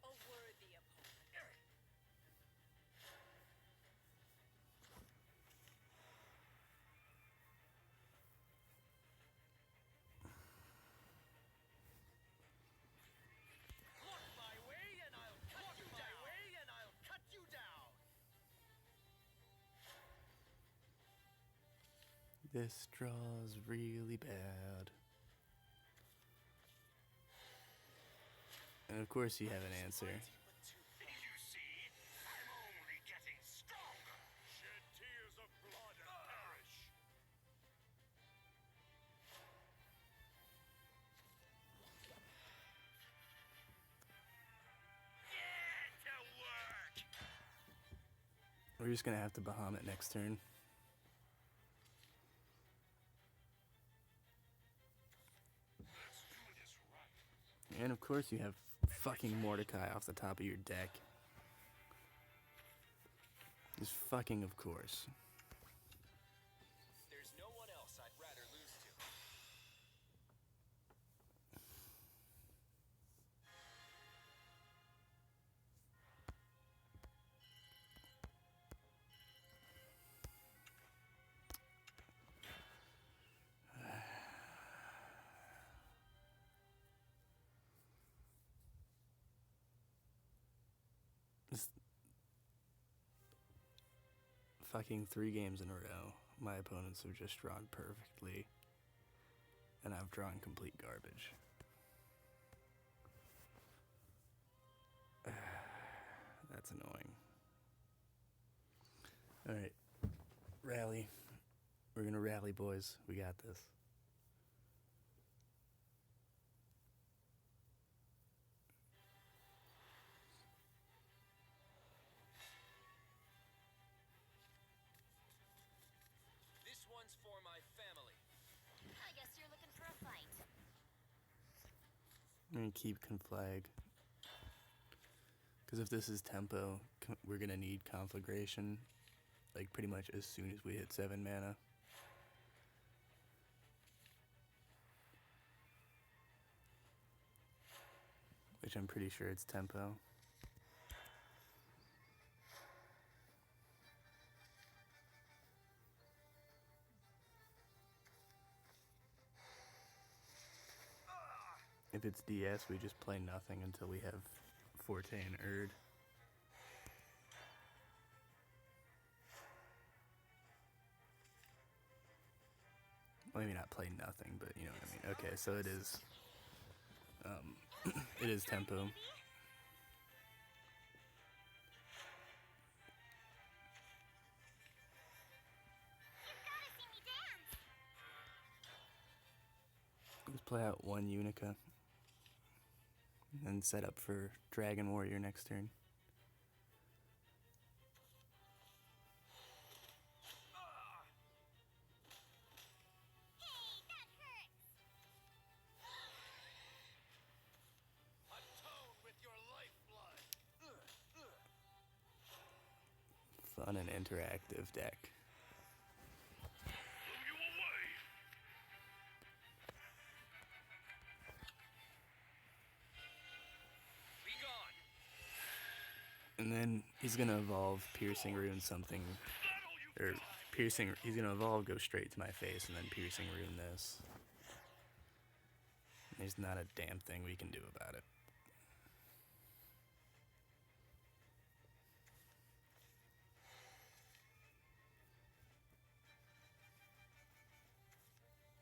S7: A worthy opponent.
S5: Look my way and I'll cut you down. My way and I'll cut you down.
S1: This draw's really bad. And of course you have an answer.
S3: You see, I'm only getting stronger. Shed tears of blood and perish. Get to work.
S1: We're just gonna have to Bahamut next turn.
S3: Let's do this right.
S1: And of course you have fucking Mordecai off the top of your deck. Just fucking of course.
S5: There's no one else I'd rather lose to.
S1: Just fucking 3 games in a row. My opponents have just drawn perfectly. And I've drawn complete garbage. That's annoying. Alright. Rally. We're gonna rally, boys. We got this.
S5: This one's for my family.
S2: I guess you're looking for
S1: I'm gonna keep conflag. Because if this is tempo, we're gonna need conflagration, like pretty much as soon as we hit 7 mana. Which I'm pretty sure it's tempo. If it's DS, we just play nothing until we have Forte and Erd. Well, maybe not play nothing, but you know what I mean. Okay, so it is, it is tempo. Let's play out one Unica. And then set up for Dragon Warrior next turn.
S5: Atone with your lifeblood.
S1: Fun and interactive deck.
S3: Blew you away.
S5: Be gone.
S1: And then he's gonna evolve Piercing Rune something, or Piercing, he's gonna evolve, go straight to my face, and then Piercing Rune this. There's not a damn thing we can do about it.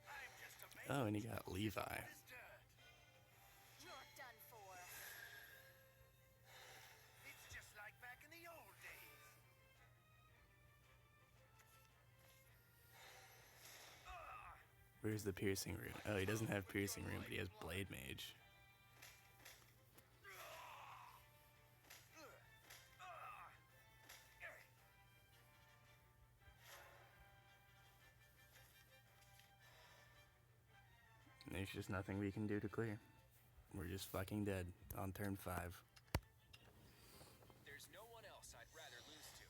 S5: I'm just a man.
S1: Oh, and he got Levi.
S5: This dirt.
S2: You're done for.
S5: It's just like back in the old days.
S1: Where's the Piercing Rune? Oh, he doesn't have Piercing Rune, but he has Blade Mage. And there's just nothing we can do to clear. We're just fucking dead on turn 5.
S5: There's no one else I'd rather lose to.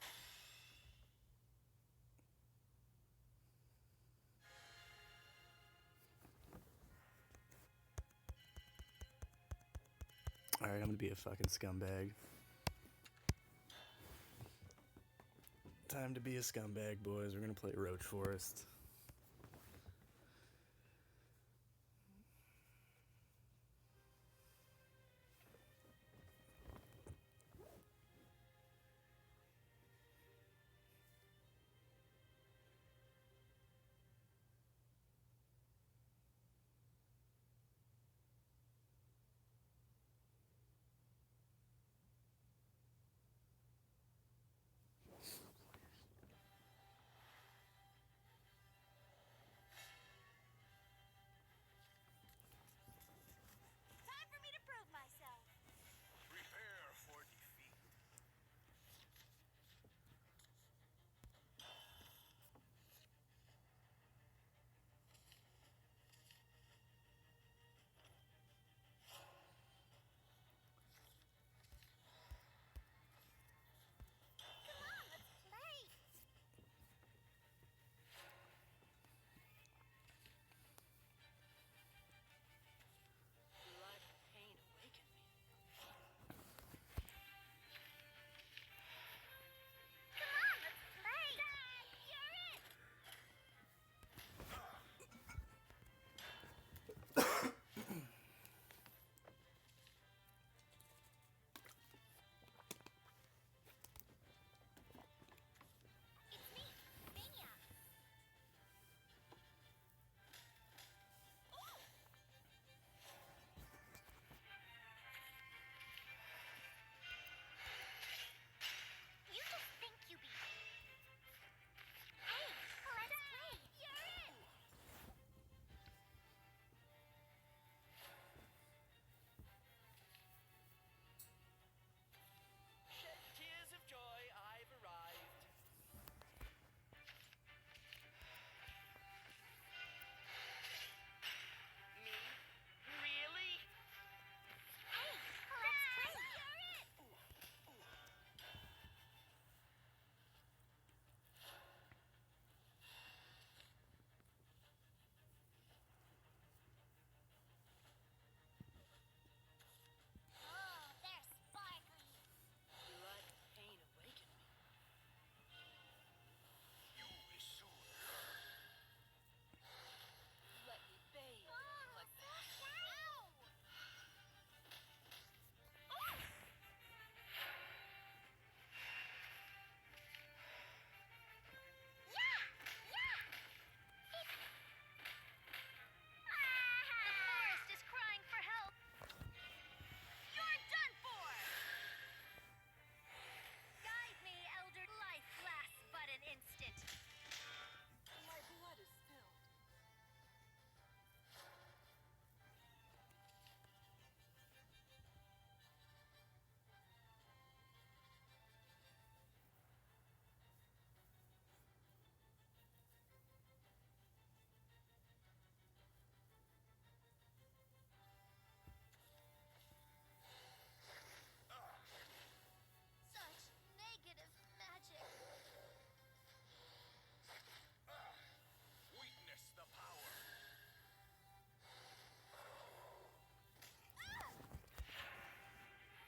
S1: Alright, I'm gonna be a fucking scumbag. Time to be a scumbag, boys. We're gonna play Roach Forest.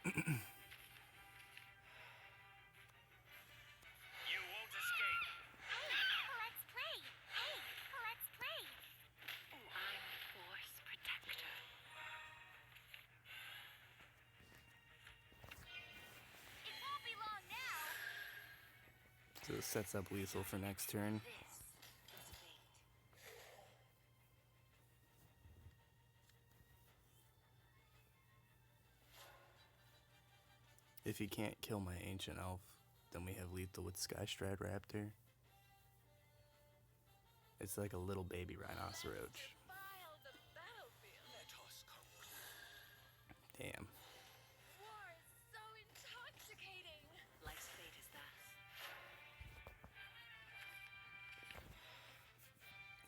S3: You won't escape.
S4: Let's play. Hey, let's play. Oh, I'm Force Protector. It won't be long now.
S1: So it sets up lethal for next turn.
S2: This is fate.
S1: If he can't kill my Ancient Elf, then we have lethal with Skystride Raptor. It's like a little baby rhinoceros.
S7: Defile the battlefield.
S3: Let us conclude.
S1: Damn.
S7: War is so intoxicating.
S2: Life's fate is thus.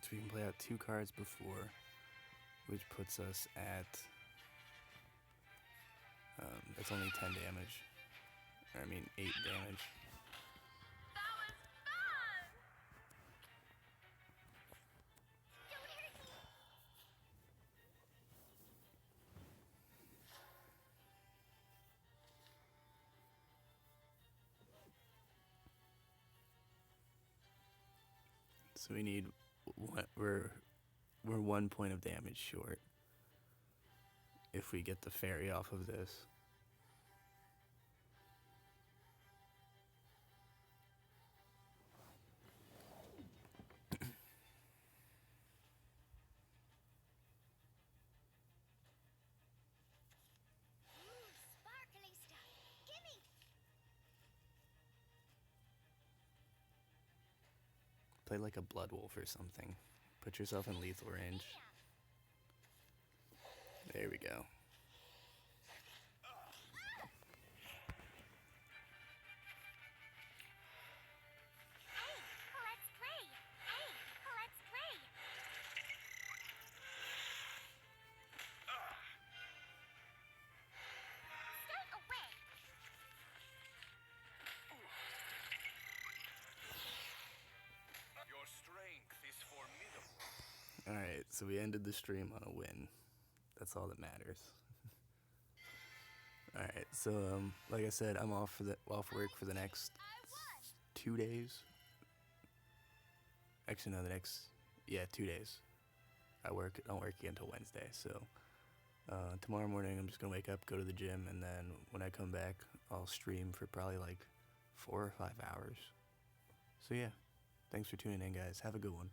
S1: So we can play out 2 cards before, which puts us at. It's only 10 damage. Or I mean 8 damage.
S4: That was fun. Don't hurt me.
S1: So we need we're 1 point of damage short. If we get the fairy off of this.
S4: Ooh, sparkly stuff. Gimme.
S1: Play like a Blood Wolf or something. Put yourself in lethal range. There we go.
S4: Hey, let's play. Hey, let's play. Stay away.
S3: Your strength is formidable.
S1: Alright, so we ended the stream on a win. That's all that matters. Alright, so like I said, I'm off work for the next 2 days. Actually no, 2 days. I don't work again until Wednesday, so tomorrow morning I'm just gonna wake up, go to the gym, and then when I come back I'll stream for probably like 4 or 5 hours. So yeah, thanks for tuning in guys. Have a good one.